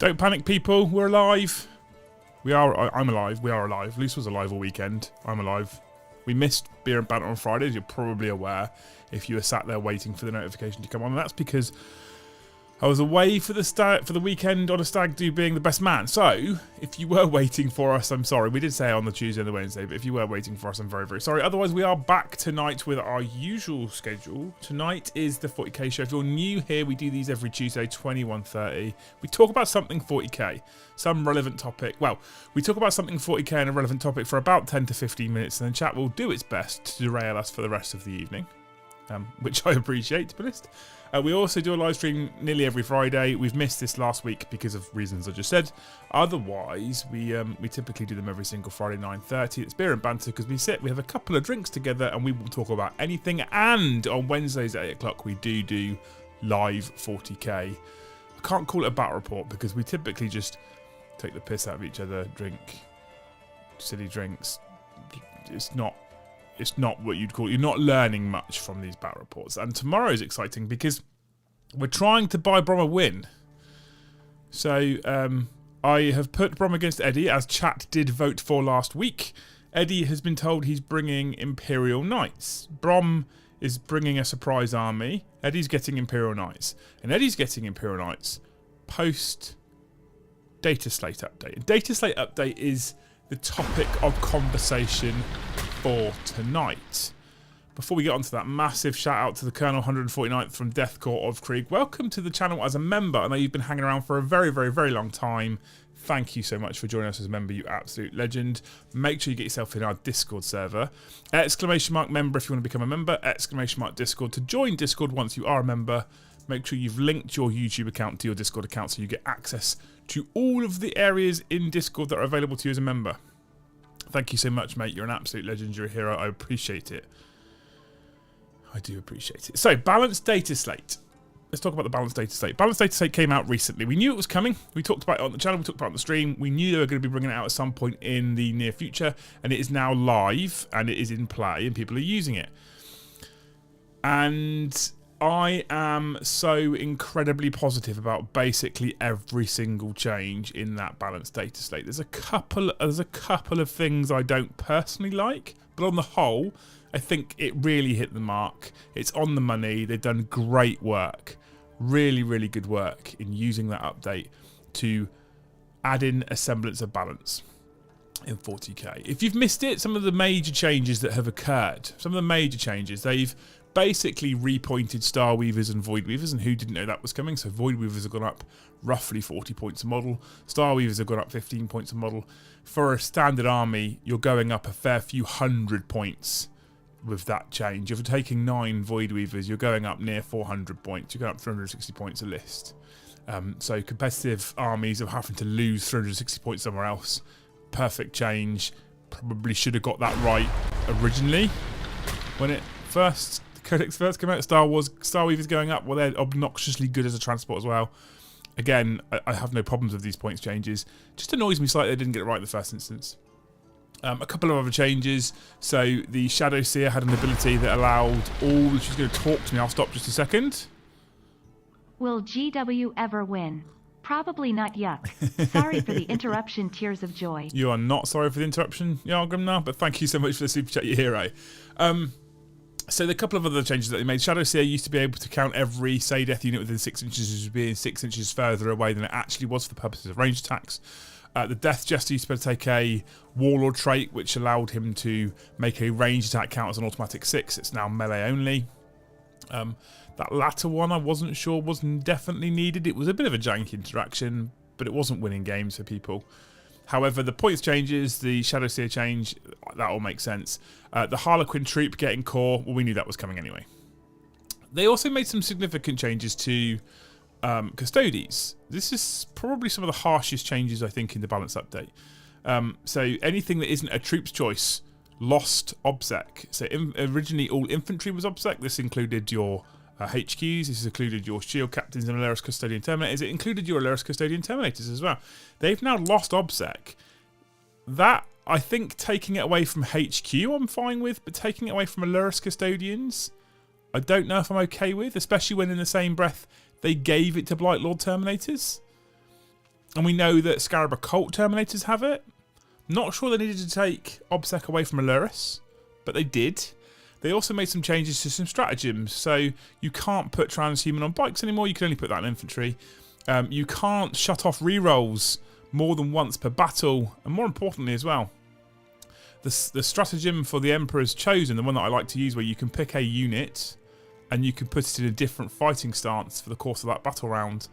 Don't panic, people. We're alive. I'm alive. We are alive. Luce was alive all weekend. I'm alive. We missed Beer and Banter on Friday, as you're probably aware, if you were sat there waiting for the notification to come on. And that's because I was away for the weekend on a stag do being the best man. So, if you were waiting for us, I'm sorry. We did say on the Tuesday and the Wednesday, but if you were waiting for us, I'm very, very sorry. Otherwise, we are back tonight with our usual schedule. Tonight is the 40k show. If you're new here, we do these every Tuesday, 21:30. We talk about something 40k, some relevant topic. Well, we talk about something 40k and a relevant topic for about 10 to 15 minutes, and then chat will do its best to derail us for the rest of the evening, which I appreciate, to be honest. We also do a live stream nearly every Friday. We've missed this last week because of reasons I just said. Otherwise, we typically do them every single Friday, 9:30. It's Beer and Banter because we have a couple of drinks together and we will talk about anything. And on Wednesdays at 8 o'clock, we do live 40k. I can't call it a battle report because we typically just take the piss out of each other, drink silly drinks. It's not what you'd call it. You're not learning much from these battle reports. And tomorrow is exciting because we're trying to buy Brom a win. So I have put Brom against Eddie, as chat did vote for last week. Eddie has been told he's bringing Imperial Knights. Brom is bringing a surprise army. Eddie's getting Imperial Knights. And Eddie's getting Imperial Knights post Dataslate update. And Dataslate update is the topic of conversation for tonight. Before we get onto that, massive shout out to the Colonel 149th from Deathcore of Krieg. Welcome to the channel as a member. I know you've been hanging around for a very, very, very long time. Thank you so much for joining us as a member, you absolute legend. Make sure you get yourself in our Discord server. ! Member if you want to become a member. ! Discord to join Discord once you are a member. Make sure you've linked your YouTube account to your Discord account so you get access to all of the areas in Discord that are available to you as a member. Thank you so much, mate. You're an absolute legend. You're a hero. I appreciate it. I do appreciate it. So, Balanced Dataslate. Let's talk about the Balanced Dataslate. Balanced Dataslate came out recently. We knew it was coming. We talked about it on the channel. We talked about it on the stream. We knew they were going to be bringing it out at some point in the near future. And it is now live. And it is in play. And people are using it. And I am so incredibly positive about basically every single change in that Balanced Dataslate. There's a couple of things I don't personally like, but on the whole, I think it really hit the mark. It's on the money. They've done great work, really, really good work in using that update to add in a semblance of balance in 40k. If you've missed it, some of the major changes that have occurred, they've basically repointed Star Weavers and Void Weavers, and who didn't know that was coming? So Void Weavers have gone up roughly 40 points a model. Star Weavers have gone up 15 points a model. For a standard army, you're going up a fair few hundred points with that change. If you're taking 9 Void Weavers, you're going up near 400 points. You're going up 360 points a list. So competitive armies are having to lose 360 points somewhere else. Perfect change. Probably should have got that right originally when it first... Codex first came out. Star Weavers going up. Well, they're obnoxiously good as a transport as well. Again, I have no problems with these points changes. Just annoys me slightly they didn't get it right in the first instance. A couple of other changes. So the Shadow Seer had an ability that allowed all... She's going to talk to me. I'll stop just a second. Will GW ever win? Probably not yet. Sorry for the interruption, tears of joy. You are not sorry for the interruption, Yargrimnar, but thank you so much for the super chat, you hero. So the couple of other changes that they made. Shadow Seer used to be able to count every Say Death unit within 6 inches as being 6 inches further away than it actually was for the purposes of ranged attacks. The Death Jester used to be able to take a Warlord trait, which allowed him to make a ranged attack count as an automatic 6. It's now melee only. That latter one I wasn't sure was definitely needed. It was a bit of a janky interaction, but it wasn't winning games for people. However, the points changes, the Shadow Seer change, that all makes sense. The Harlequin troop getting core, well, we knew that was coming anyway. They also made some significant changes to Custodes. This is probably some of the harshest changes, I think, in the balance update. So anything that isn't a troop's choice lost OBSEC. So originally all infantry was OBSEC. This included your HQs, this included your Shield Captains and Alaris Custodian Terminators. It included your Alaris Custodian Terminators as well. They've now lost OBSEC. That, I think, taking it away from HQ I'm fine with, but taking it away from Alaris Custodians, I don't know if I'm okay with, especially when in the same breath they gave it to Blight Lord Terminators. And we know that Scarab Occult Terminators have it. Not sure they needed to take OBSEC away from Aluris, but they did. They also made some changes to some stratagems. So you can't put transhuman on bikes anymore. You can only put that in infantry. You can't shut off rerolls more than once per battle. And more importantly as well, the stratagem for the Emperor's Chosen, the one that I like to use, where you can pick a unit and you can put it in a different fighting stance for the course of that battle round,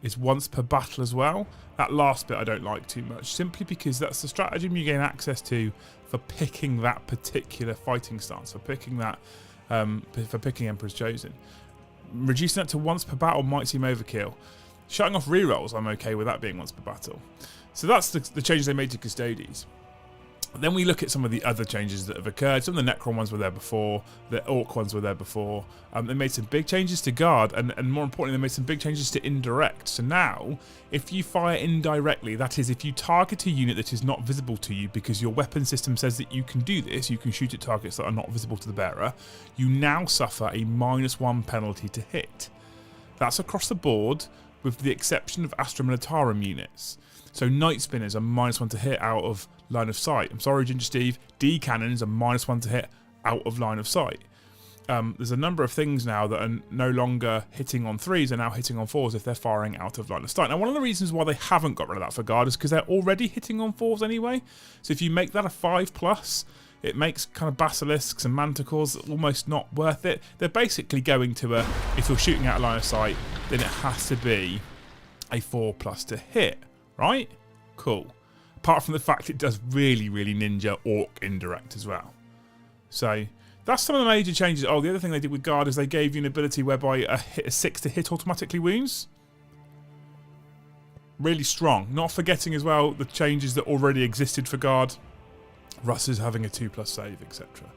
is once per battle as well. That last bit I don't like too much, simply because that's the stratagem you gain access to for picking that particular fighting stance, for picking that, for picking Emperor's Chosen. Reducing that to once per battle might seem overkill. Shutting off rerolls, I'm okay with that being once per battle. So that's the changes they made to Custodes. Then we look at some of the other changes that have occurred. Some of the Necron ones were there before, the Orc ones were there before. They made some big changes to Guard, and more importantly, they made some big changes to Indirect. So now, if you fire indirectly, that is, if you target a unit that is not visible to you because your weapon system says that you can do this, you can shoot at targets that are not visible to the bearer, you now suffer a -1 penalty to hit. That's across the board, with the exception of Astra Militarum units. So Night Spinners are -1 to hit out of line of sight. I'm sorry, Ginger Steve. D cannons are -1 to hit out of line of sight. There's a number of things now that are no longer hitting on 3s, are now hitting on 4s if they're firing out of line of sight. Now, one of the reasons why they haven't got rid of that for Guard is because they're already hitting on 4s anyway. So if you make that a 5+, it makes kind of Basilisks and Manticores almost not worth it. They're basically going to a, if you're shooting out of line of sight, then it has to be a 4+ to hit, right? Cool. Apart from the fact it does really, really ninja Orc Indirect as well. So that's some of the major changes. Oh, the other thing they did with Guard is they gave you an ability whereby a 6 to hit automatically wounds. Really strong. Not forgetting as well the changes that already existed for Guard. Russ is having a 2+ save, etc.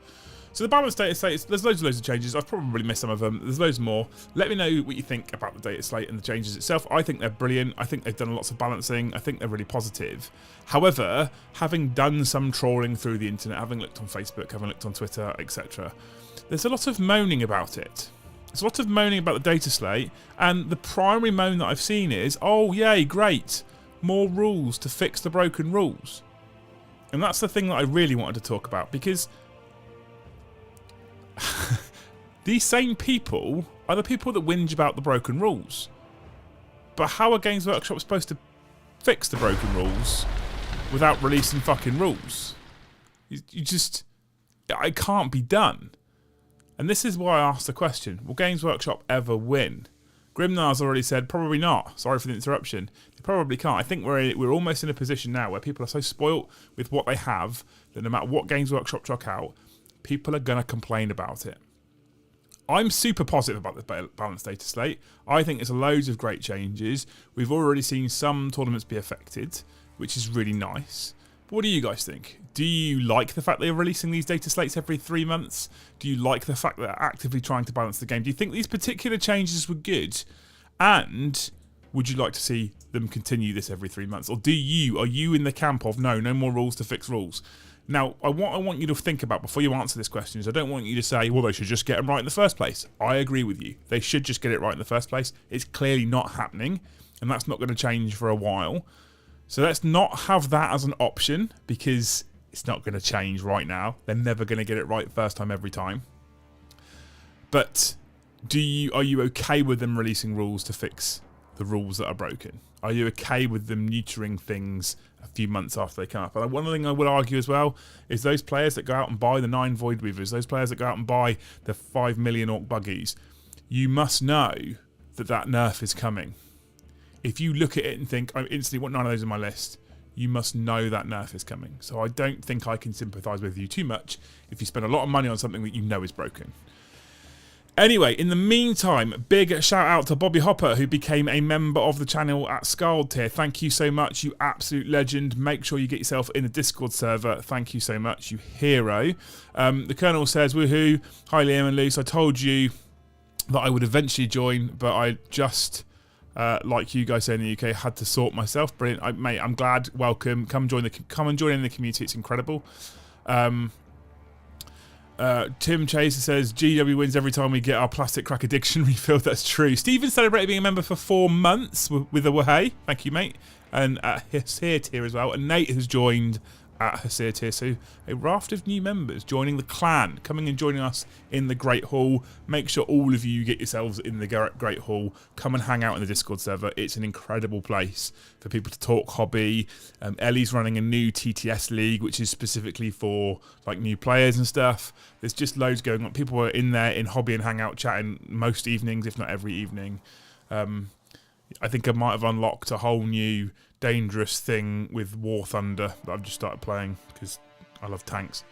So the balanced data slate, there's loads of changes. I've probably missed some of them. There's loads more. Let me know what you think about the data slate and the changes itself. I think they're brilliant. I think they've done lots of balancing. I think they're really positive. However, having done some trawling through the internet, having looked on Facebook, having looked on Twitter, etc., there's a lot of moaning about it. There's a lot of moaning about the data slate, and the primary moan that I've seen is, oh yay, great, more rules to fix the broken rules. And that's the thing that I really wanted to talk about, because these same people are the people that whinge about the broken rules. But how are Games Workshop supposed to fix the broken rules without releasing fucking rules? You just... it can't be done. And this is why I asked the question, will Games Workshop ever win? Grimnar's already said, probably not. Sorry for the interruption. They probably can't. I think we're almost in a position now where people are so spoilt with what they have that no matter what Games Workshop chuck out, people are going to complain about it. I'm super positive about the balanced data slate. I think there's loads of great changes. We've already seen some tournaments be affected, which is really nice. But what do you guys think? Do you like the fact they're releasing these data slates every 3 months? Do you like the fact that they're actively trying to balance the game? Do you think these particular changes were good? And would you like to see them continue this every 3 months? Or are you in the camp of no more rules to fix rules? Now, what I want you to think about before you answer this question is I don't want you to say, well, they should just get them right in the first place. I agree with you. They should just get it right in the first place. It's clearly not happening, and that's not going to change for a while. So let's not have that as an option, because it's not going to change right now. They're never going to get it right first time every time. But are you okay with them releasing rules to fix the rules that are broken? Are you okay with them neutering things a few months after they come up? And one thing I would argue as well is those players that go out and buy the 9 Void Weavers, those players that go out and buy the 5 million Orc Buggies, you must know that that nerf is coming. If you look at it and think, I instantly want 9 of those on my list, you must know that nerf is coming. So I don't think I can sympathise with you too much if you spend a lot of money on something that you know is broken. Anyway, in the meantime, big shout out to Bobby Hopper, who became a member of the channel at Scald tier. Thank you so much, you absolute legend. Make sure you get yourself in the Discord server. Thank you so much, you hero. The Colonel says, woohoo. Hi, Liam and Luce. I told you that I would eventually join, but I just, like you guys say in the UK, had to sort myself. Brilliant. Mate, I'm glad. Welcome. Come and join in the community. It's incredible. Tim Chaser says, GW wins every time we get our plastic cracker dictionary filled. That's true. Stephen celebrated being a member for 4 months with a wahey. Thank you, mate. and Hasir tier as well. And Nate has joined at Hasir tier. So a raft of new members joining the clan, coming and joining us in the Great Hall. Make sure all of you get yourselves in the Great Hall. Come and hang out in the Discord server. It's an incredible place for people to talk hobby. Ellie's running a new TTS league, which is specifically for like new players and stuff. There's just loads going on. People are in there in hobby and hangout chatting most evenings, if not every evening. I think I might have unlocked a whole new dangerous thing with War Thunder that I've just started playing because I love tanks.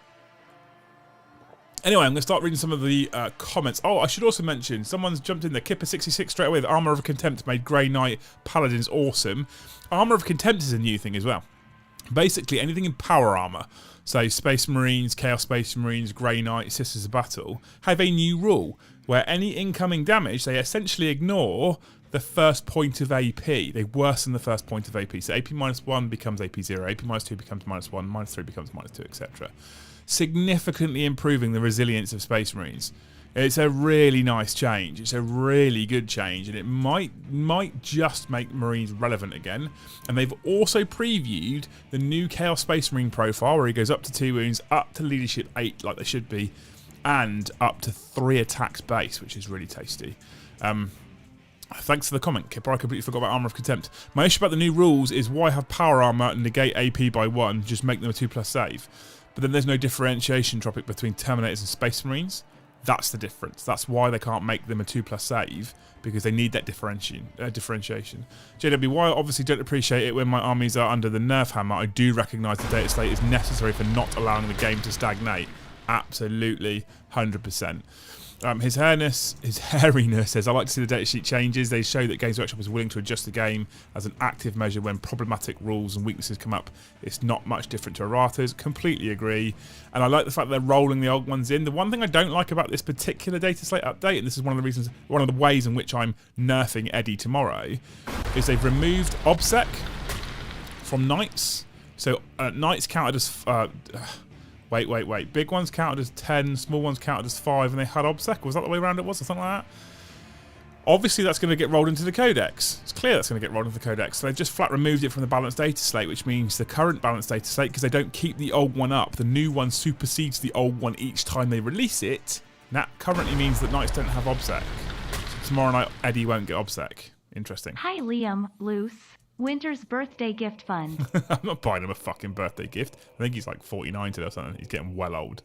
Anyway, I'm going to start reading some of the comments. Oh, I should also mention, someone's jumped in there. Kipper66 straight away. The Armour of Contempt made Grey Knight Paladins awesome. Armour of Contempt is a new thing as well. Basically, anything in power armour, so Space Marines, Chaos Space Marines, Grey Knight, Sisters of Battle, have a new rule where any incoming damage, they essentially ignore the first point of AP. They worsen the first point of AP. So AP -1 becomes AP 0, AP -2 becomes -1, -3 becomes -2, etc. Significantly improving the resilience of Space Marines. It's a really nice change. It's a really good change, and it might just make Marines relevant again. And they've also previewed the new Chaos Space Marine profile, where he goes up to 2 wounds, up to leadership 8, like they should be, and up to 3 attacks base, which is really tasty. Thanks for the comment, Kipper. I completely forgot about Armour of Contempt. My issue about the new rules is why have power armour and negate AP by 1, just make them a 2+ save. But then there's no differentiation topic between Terminators and Space Marines. That's the difference. That's why they can't make them a 2+ save, because they need that differentiation. JW, I obviously don't appreciate it when my armies are under the nerf hammer. I do recognise the data slate is necessary for not allowing the game to stagnate. Absolutely, 100%. His hairiness says, I like to see the datasheet changes. They show that Games Workshop is willing to adjust the game as an active measure when problematic rules and weaknesses come up. It's not much different to erratas. Completely agree. And I like the fact that they're rolling the old ones in. The one thing I don't like about this particular Dataslate update, and this is one of the ways in which I'm nerfing Eddie tomorrow, is they've removed OBSEC from Knights. So Knights counted as... Wait. Big ones counted as 10, small ones counted as 5, and they had OBSEC. Was that the way around it was, or something like that? Obviously, that's going to get rolled into the Codex. It's clear that's going to get rolled into the Codex. So they've just flat removed it from the balanced data slate, which means the current balanced data slate, because they don't keep the old one up, the new one supersedes the old one each time they release it. And that currently means that Knights don't have OBSEC. So tomorrow night, Eddie won't get OBSEC. Interesting. Hi, Liam. Loose. Winter's birthday gift fund. I'm not buying him a fucking birthday gift. I think he's like 49 today or something. He's getting well old.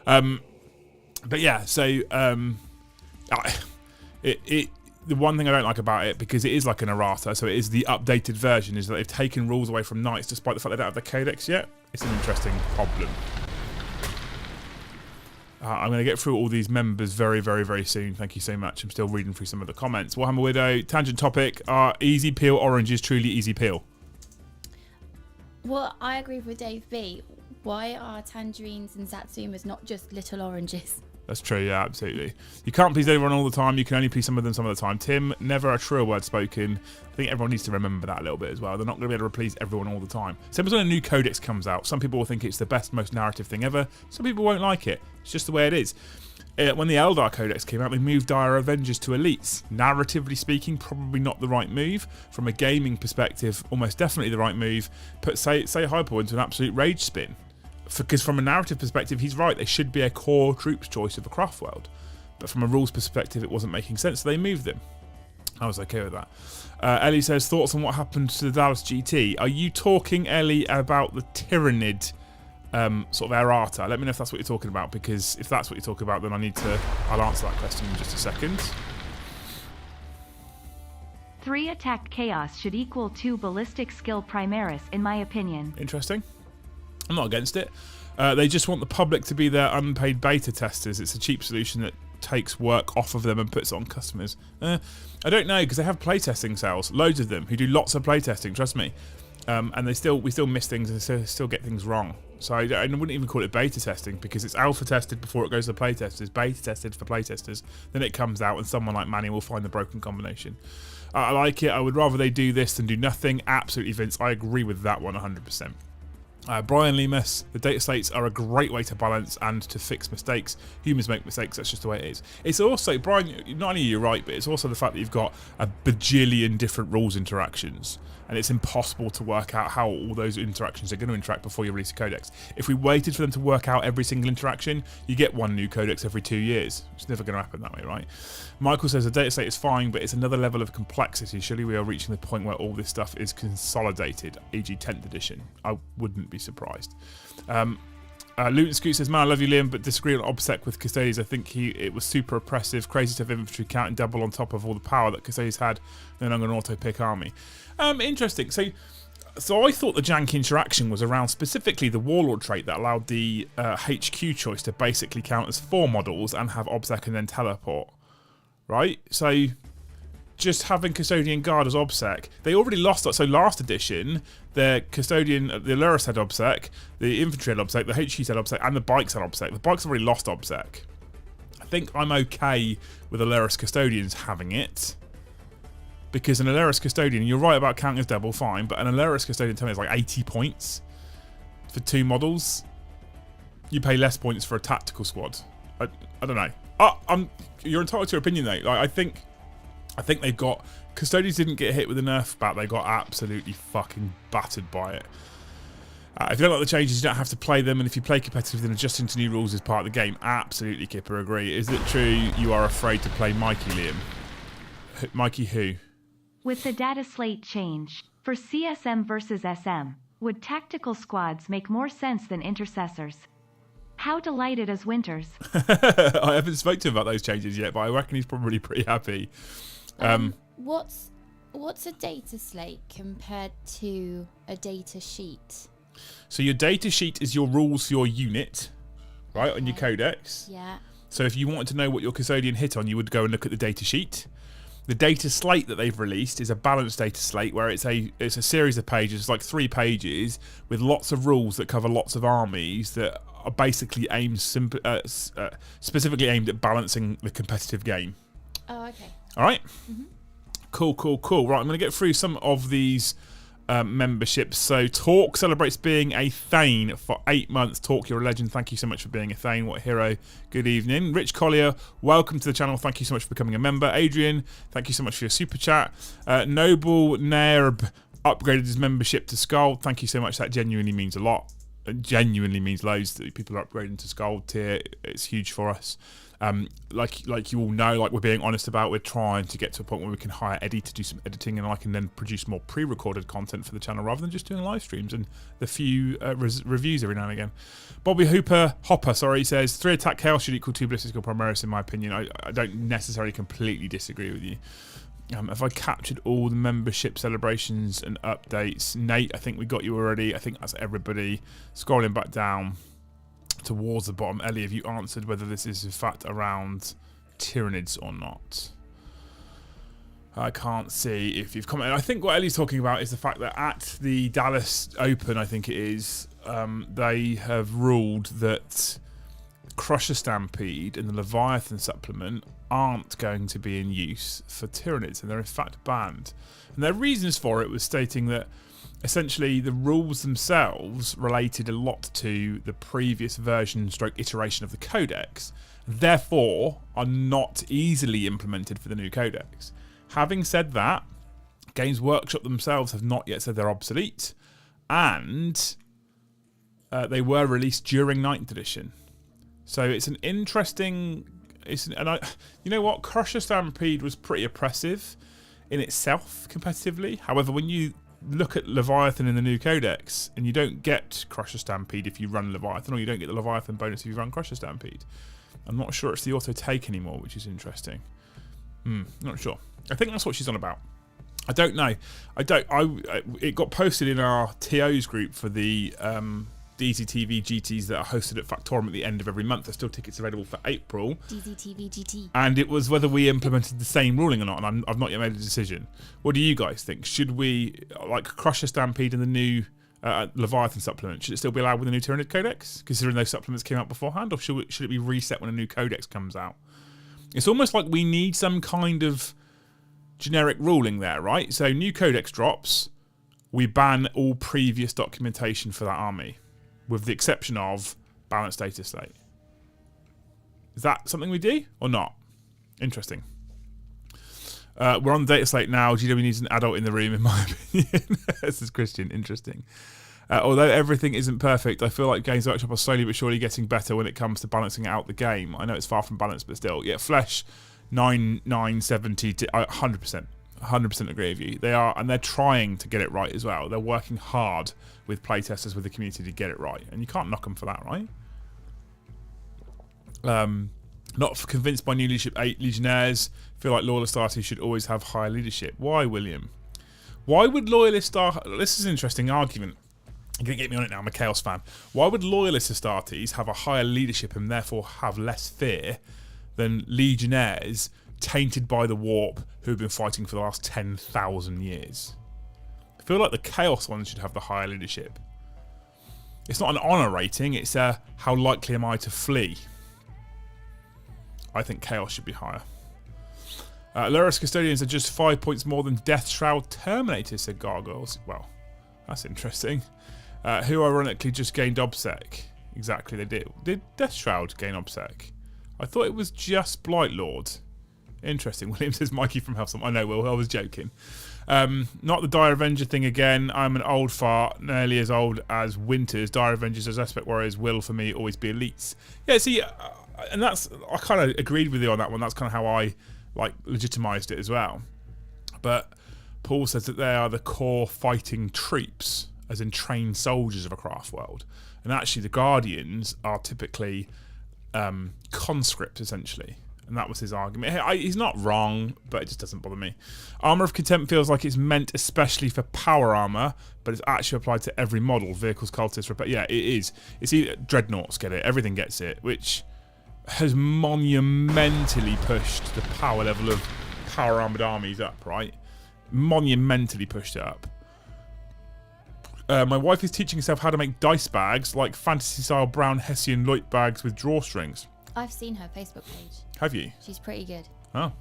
But yeah, so the one thing I don't like about it, because it is like an errata, so it is the updated version, is that they've taken rules away from Knights despite the fact they don't have the Codex yet. It's an interesting problem. I'm going to get through all these members very, very, very soon. Thank you so much. I'm still reading through some of the comments. Warhammer Widow, tangent topic. Are easy peel oranges truly easy peel? Well, I agree with Dave B. Why are tangerines and satsumas not just little oranges? That's true, yeah, absolutely. You can't please everyone all the time. You can only please some of them some of the time. Tim, never a truer word spoken. I think everyone needs to remember that a little bit as well. They're not going to be able to please everyone all the time. Same as when a new codex comes out. Some people will think it's the best, most narrative thing ever. Some people won't like it. It's just the way it is. When the Eldar Codex came out, they moved Dire Avengers to Elites. Narratively speaking, probably not the right move. From a gaming perspective, almost definitely the right move. Put say Hyper into an absolute rage spin. Because from a narrative perspective, he's right. They should be a core troops choice of a craft world. But from a rules perspective, it wasn't making sense, so they moved them. I was okay with that. Ellie says, thoughts on what happened to the Dallas GT. Are you talking, Ellie, about the Tyrannid sort of errata? Let me know if that's what you're talking about, because if that's what you're talking about, then I'll answer that question in just a second. 3 attack chaos should equal 2 ballistic skill primaris, in my opinion. Interesting. I'm not against it. They just want the public to be their unpaid beta testers. It's a cheap solution that takes work off of them and puts it on customers. I don't know, because they have playtesting sales, loads of them, who do lots of playtesting, trust me. And we still miss things and still get things wrong. So I wouldn't even call it beta testing, because it's alpha tested before it goes to playtesters, beta tested for playtesters. Then it comes out and someone like Manny will find the broken combination. I like it. I would rather they do this than do nothing. Absolutely, Vince. I agree with that one 100%. Brian Lemus, the data slates are a great way to balance and to fix mistakes. Humans make mistakes, that's just the way it is. It's also, Brian, not only you're right, but it's also the fact that you've got a bajillion different rules interactions. and it's impossible to work out how all those interactions are going to interact before you release a codex. If we waited for them to work out every single interaction, you get one new codex every 2 years. It's never going to happen that way, right? Michael says the Dataslate is fine, but it's another level of complexity. Surely we are reaching the point where all this stuff is consolidated, e.g. 10th edition. I wouldn't be surprised. Luton Scoot says, man, I love you, Liam, but disagree on OBSEC with Custodians. I think it was super oppressive, crazy to have infantry counting double on top of all the power that Custodians had. Then I'm going to auto-pick army. Interesting. So I thought the jank interaction was around specifically the Warlord trait that allowed the HQ choice to basically count as 4 models and have OBSEC and then teleport. Right? So just having Custodian Guard as OBSEC, they already lost that. So last edition, the Custodian, the Alurus had OBSEC, the Infantry had OBSEC, the HQ had OBSEC, and the Bikes had OBSEC. The Bikes have already lost OBSEC. I think I'm okay with Alurus Custodians having it, because an Alurus Custodian, you're right about counting as double, fine, but an Alurus Custodian to me is like 80 points for 2 models. You pay less points for a tactical squad. I don't know. You're entitled to your opinion, though. Like, I think they've got... Custodians didn't get hit with a nerf bat. They got absolutely fucking battered by it. If you don't like the changes, you don't have to play them. And if you play competitive, then adjusting to new rules is part of the game. Absolutely, Kipper, agree. Is it true you are afraid to play Mikey, Liam? Mikey who? With the Dataslate change, for CSM versus SM, would tactical squads make more sense than intercessors? How delighted is Winters? I haven't spoken to him about those changes yet, but I reckon he's probably pretty happy. What's a data slate compared to a data sheet? So your data sheet is your rules for your unit, right, on your codex. Yeah. So if you wanted to know what your custodian hit on, you would go and look at the data sheet. The data slate that they've released is a balanced data slate where it's a series of pages, it's like 3 pages with lots of rules that cover lots of armies that are basically specifically aimed at balancing the competitive game. Oh, okay. All right. Mm-hmm. Cool. Right, I'm going to get through some of these memberships. So Talk celebrates being a Thane for 8 months. Talk, you're a legend. Thank you so much for being a Thane. What a hero. Good evening. Rich Collier, welcome to the channel. Thank you so much for becoming a member. Adrian, thank you so much for your super chat. Noble Nerb upgraded his membership to Skull. Thank you so much. That genuinely means a lot. It genuinely means loads that people are upgrading to Skull tier. It's huge for us. Like you all know, like we're being honest about, we're trying to get to a point where we can hire Eddie to do some editing, and I can then produce more pre-recorded content for the channel rather than just doing live streams and the few reviews every now and again. Bobby Hopper, he says 3 attack chaos should equal 2 ballistical Primaris in my opinion. I don't necessarily completely disagree with you. Have I captured all the membership celebrations and updates? Nate, I think we got you already. I think that's everybody. Scrolling back down towards the bottom. Ellie, have you answered whether this is in fact around Tyranids or not? I can't see if you've commented. I think what Ellie's talking about is the fact that at the Dallas Open, I think it is, they have ruled that Crusher Stampede and the Leviathan supplement aren't going to be in use for Tyranids, and they're in fact banned. And their reasons for it was stating that essentially the rules themselves related a lot to the previous version / iteration of the codex, therefore are not easily implemented for the new codex. Having said that, Games Workshop themselves have not yet said they're obsolete, and they were released during 9th edition. So it's an interesting... you know what? Crusher Stampede was pretty oppressive in itself competitively. However, when you look at Leviathan in the new codex, and you don't get Crusher Stampede if you run Leviathan, or you don't get the Leviathan bonus if you run Crusher Stampede. I'm not sure it's the auto take anymore, which is interesting. Not sure. I think that's what she's on about. I don't know. It got posted in our TOs group for the DZTV GTs that are hosted at Factorum at the end of every month. There's still tickets available for April. DZTV GT. And it was whether we implemented the same ruling or not, and I've not yet made a decision. What do you guys think? Should we, like Crusher Stampede and the new Leviathan supplement, should it still be allowed with the new Tyranid Codex, considering those supplements came out beforehand, or should it be reset when a new Codex comes out? It's almost like we need some kind of generic ruling there, right? So new Codex drops, we ban all previous documentation for that army, with the exception of balanced data slate. Is that something we do or not? Interesting. We're on the Dataslate now. GW needs an adult in the room, in my opinion. This is Christian. Interesting. Although everything isn't perfect, I feel like Games Workshop are slowly but surely getting better when it comes to balancing out the game. I know it's far from balanced, but still. Yeah, Flesh 9970 to 100%. 100% agree with you. They are, and they're trying to get it right as well. They're working hard with playtesters, with the community to get it right, and you can't knock them for that, right? Not convinced by new leadership 8 Legionnaires. Feel like loyalist arties should always have higher leadership. Why, William? Why would loyalist this is an interesting argument. You're going to get me on it now, I'm a Chaos fan. Why would loyalist Astartes have a higher leadership and therefore have less fear than Legionnaires tainted by the warp who have been fighting for the last 10,000 years? I feel like the Chaos ones should have the higher leadership. It's not an honour rating, it's a how likely am I to flee. I think Chaos should be higher. Luris Custodians are just 5 points more than Death Shroud Terminators, said Gargoyles. Well, that's interesting. Who ironically just gained OBSEC. Exactly, they did. Did Death Shroud gain OBSEC? I thought it was just Blightlord. Interesting. William says Mikey from Hellstorm. I know, Will, I was joking. Not the Dire Avenger thing again. I'm an old fart, nearly as old as Winters. Dire Avengers as Aspect Warriors will, for me, always be elites. Yeah, see, and that's, I kind of agreed with you on that one. That's kind of how I, like, legitimised it as well. But Paul says that they are the core fighting troops, as in trained soldiers of a craft world. And actually the Guardians are typically conscripts, essentially. And that was his argument. He's not wrong, but it just doesn't bother me. Armour of Contempt feels like it's meant especially for power armour, but it's actually applied to every model. Vehicles, cultists, yeah, it is. It's either Dreadnoughts get it, everything gets it, which has monumentally pushed the power level of power armoured armies up, right? Monumentally pushed it up. My wife is teaching herself how to make dice bags, like fantasy-style brown Hessian Leut bags with drawstrings. I've seen her Facebook page. Have you? She's pretty good. Oh.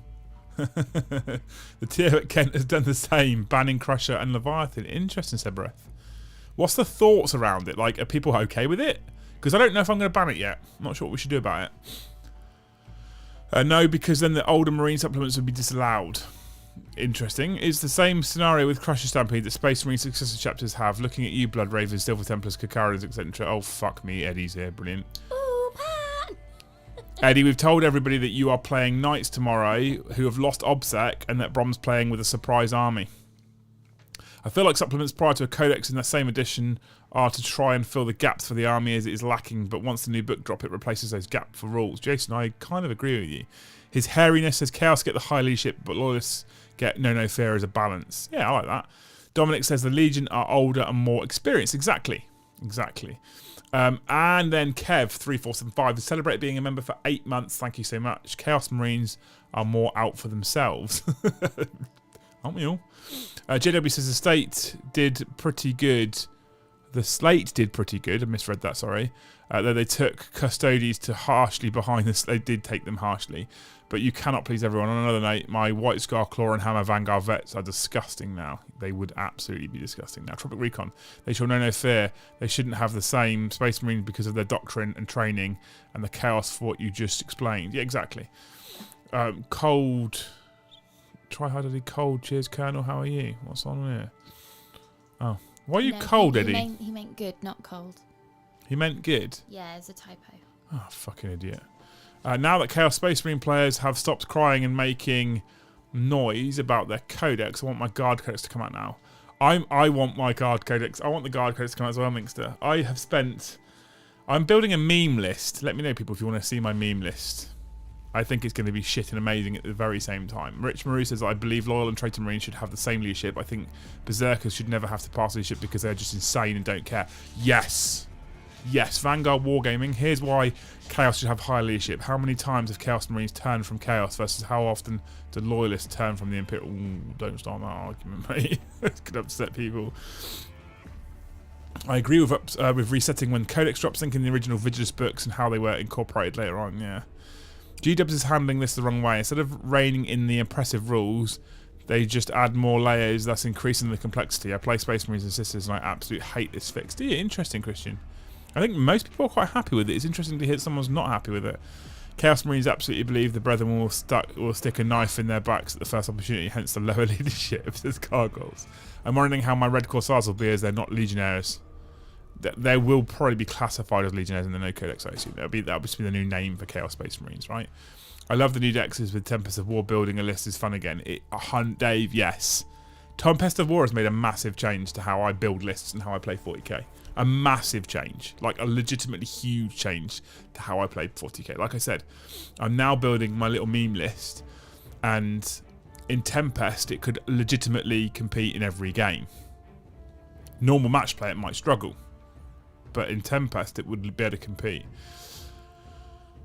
The tier at Kent has done the same, banning Crusher and Leviathan. Interesting, said Breath. What's the thoughts around it? Like, are people okay with it? Because I don't know if I'm going to ban it yet. I'm not sure what we should do about it. No, because then the older marine supplements would be disallowed. Interesting. It's the same scenario with Crusher Stampede that Space Marine successor chapters have. Looking at you, Blood Ravens, Silver Templars, Kakarans, etc. Oh, fuck me. Eddie's here. Brilliant. Ooh, Pan! Eddie, we've told everybody that you are playing Knights tomorrow who have lost OBSEC and that Brom's playing with a surprise army. I feel like supplements prior to a codex in that same edition are to try and fill the gaps for the army as it is lacking, but once the new book drop, it replaces those gaps for rules. Jason, I kind of agree with you. His hairiness says Chaos get the high leadership, but Loyalists get no fear as a balance. Yeah, I like that. Dominic says the Legion are older and more experienced. Exactly. And then Kev 3475 has celebrated being a member for 8 months. Thank you so much. Chaos Marines are more out for themselves. Aren't we all? JW says the Slate did pretty good. The Slate did pretty good. I misread that, sorry. Though they took Custodies to harshly behind this. They did take them harshly. But you cannot please everyone. On another note, my White Scar, Claw and Hammer Vanguard vets are disgusting now. They would absolutely be disgusting now. Tropic Recon. They shall know no fear. They shouldn't have the same Space Marines because of their doctrine and training and the chaos for what you just explained. Yeah, exactly. Cold. Try hardly cold. Cheers, Colonel. How are you? What's on here? Oh. Why are you cold, Eddie? He meant good, not cold. He meant good? Yeah, it's a typo. Oh, fucking idiot. Now that Chaos Space Marine players have stopped crying and making noise about their codex, I want my Guard Codex to come out now. I want my Guard Codex. I want the Guard Codex to come out as well, Minkster. I'm building a meme list. Let me know, people, if you want to see my meme list. I think it's going to be shit and amazing at the very same time. Rich Maru says, I believe Loyal and Traitor Marines should have the same leadership. I think Berserkers should never have to pass leadership because they're just insane and don't care. Yes. Yes, Vanguard Wargaming. Here's why Chaos should have high leadership. How many times have Chaos Marines turned from Chaos versus how often do Loyalists turn from the Imperial? Ooh, don't start that argument, mate. It could upset people. I agree with resetting when Codex drops, thinking the original Vigilus books and how they were incorporated later on, yeah. G-Dubs is handling this the wrong way. Instead of reining in the oppressive rules, they just add more layers, thus increasing the complexity. I play Space Marines and Sisters and I absolutely hate this fix. Yeah, interesting, Christian. I think most people are quite happy with it. It's interesting to hear someone's not happy with it. Chaos Marines absolutely believe the brethren will stick a knife in their backs at the first opportunity, hence the lower leadership, says Cargills. I'm wondering how my Red Corsairs will be as they're not Legionnaires. They will probably be classified as Legionnaires in the No Codex, I assume. That'll be the new name for Chaos Space Marines, right? I love the new dexes with Tempest of War. Building a list is fun again. Dave, yes. Tempest of War has made a massive change to how I build lists and how I play 40k. A massive change, like a legitimately huge change to how I played 40k. Like I said, I'm now building my little meme list, and in Tempest it could legitimately compete in every game. Normal match play it might struggle, but in Tempest it would be able to compete.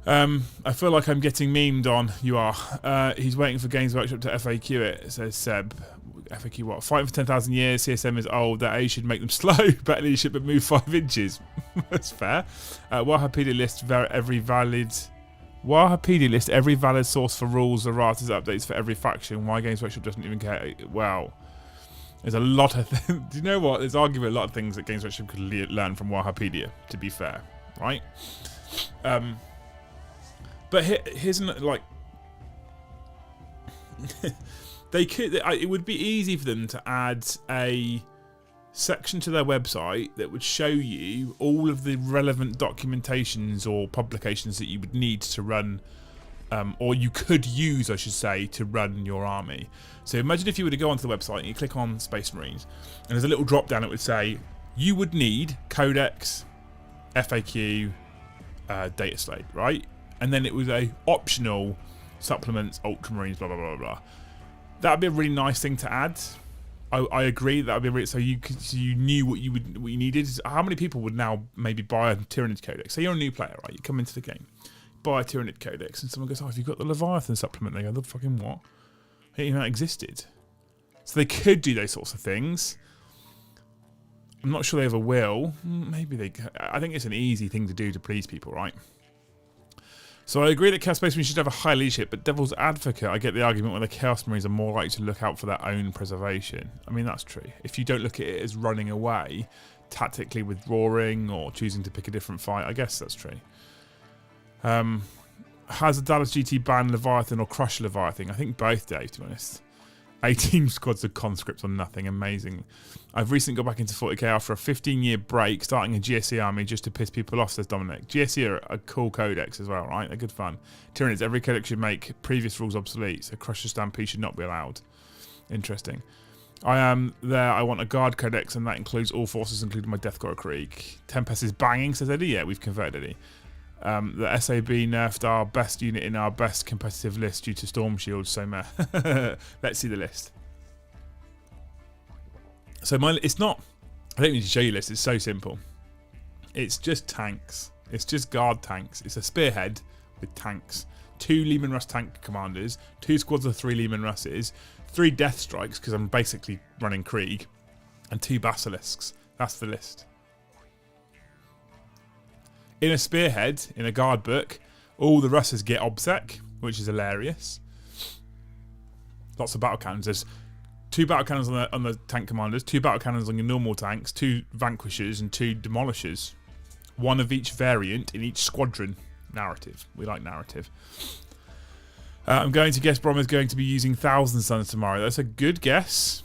I feel like I'm getting memed on. You are. He's waiting for Games Workshop to FAQ it, says Seb. FAQ what? Fighting for 10,000 years. CSM is old. That age should make them slow. Better leadership, but move 5 inches. That's fair. Wahapedia list every valid. Wahapedia list every valid source for rules, erratas, updates for every faction. Why Games Workshop doesn't even care? Well, there's a lot of things. Do you know what? There's arguably a lot of things that Games Workshop could learn from Wahapedia. To be fair, right? But here's like. They could. It would be easy for them to add a section to their website that would show you all of the relevant documentations or publications that you would need to run, or you could use, I should say, to run your army. So imagine if you were to go onto the website and you click on Space Marines, and there's a little drop down that would say you would need Codex, FAQ, Dataslate, right? And then it was a optional supplements, Ultramarines, blah blah blah blah. That'd be a really nice thing to add. I agree. That'd be really, so you knew what you needed. How many people would now maybe buy a Tyrannid Codex? Say you're a new player, right? You come into the game, buy a Tyrannid Codex, and someone goes, "Oh, have you got the Leviathan supplement?" They go, "The fucking what? I didn't even know that existed." So they could do those sorts of things. I'm not sure they ever will. Maybe they. I think it's an easy thing to do to please people, right? So I agree that Chaos Space Marines should have a high leadership, but Devil's Advocate, I get the argument where the Chaos Marines are more likely to look out for their own preservation. I mean, that's true. If you don't look at it as running away, tactically withdrawing or choosing to pick a different fight, I guess that's true. Has the Dallas GT banned Leviathan or crushed Leviathan? I think both, Dave, to be honest. 18 squads of conscripts on nothing. Amazing. I've recently got back into 40k after a 15-year break, starting a GSE army just to piss people off, says Dominic. GSE are a cool codex as well, right? They're good fun. Tyrannids, every codex should make previous rules obsolete, so Crusher Stampede should not be allowed. Interesting. I want a guard codex, and that includes all forces, including my Deathcore Krieg. Tempest is banging, says Eddie. Yeah, we've converted Eddie. The SAB nerfed our best unit in our best competitive list due to Storm Shields, so meh. Let's see the list. So it's not, I don't need to show you this, it's so simple. It's just tanks. It's just guard tanks. It's a spearhead with tanks. 2 Lehman Russ tank commanders, 2 squads of 3 Lehman Russes, 3 Death Strikes, because I'm basically running Krieg, and 2 Basilisks. That's the list. In a spearhead, in a guard book, all the Russes get OBSEC, which is hilarious. Lots of battle cannons. There's 2 battle cannons on the tank commanders, 2 battle cannons on your normal tanks, 2 Vanquishers and 2 Demolishers. 1 of each variant in each squadron. Narrative. We like narrative. I'm going to guess Brom is going to be using Thousand Suns tomorrow. That's a good guess.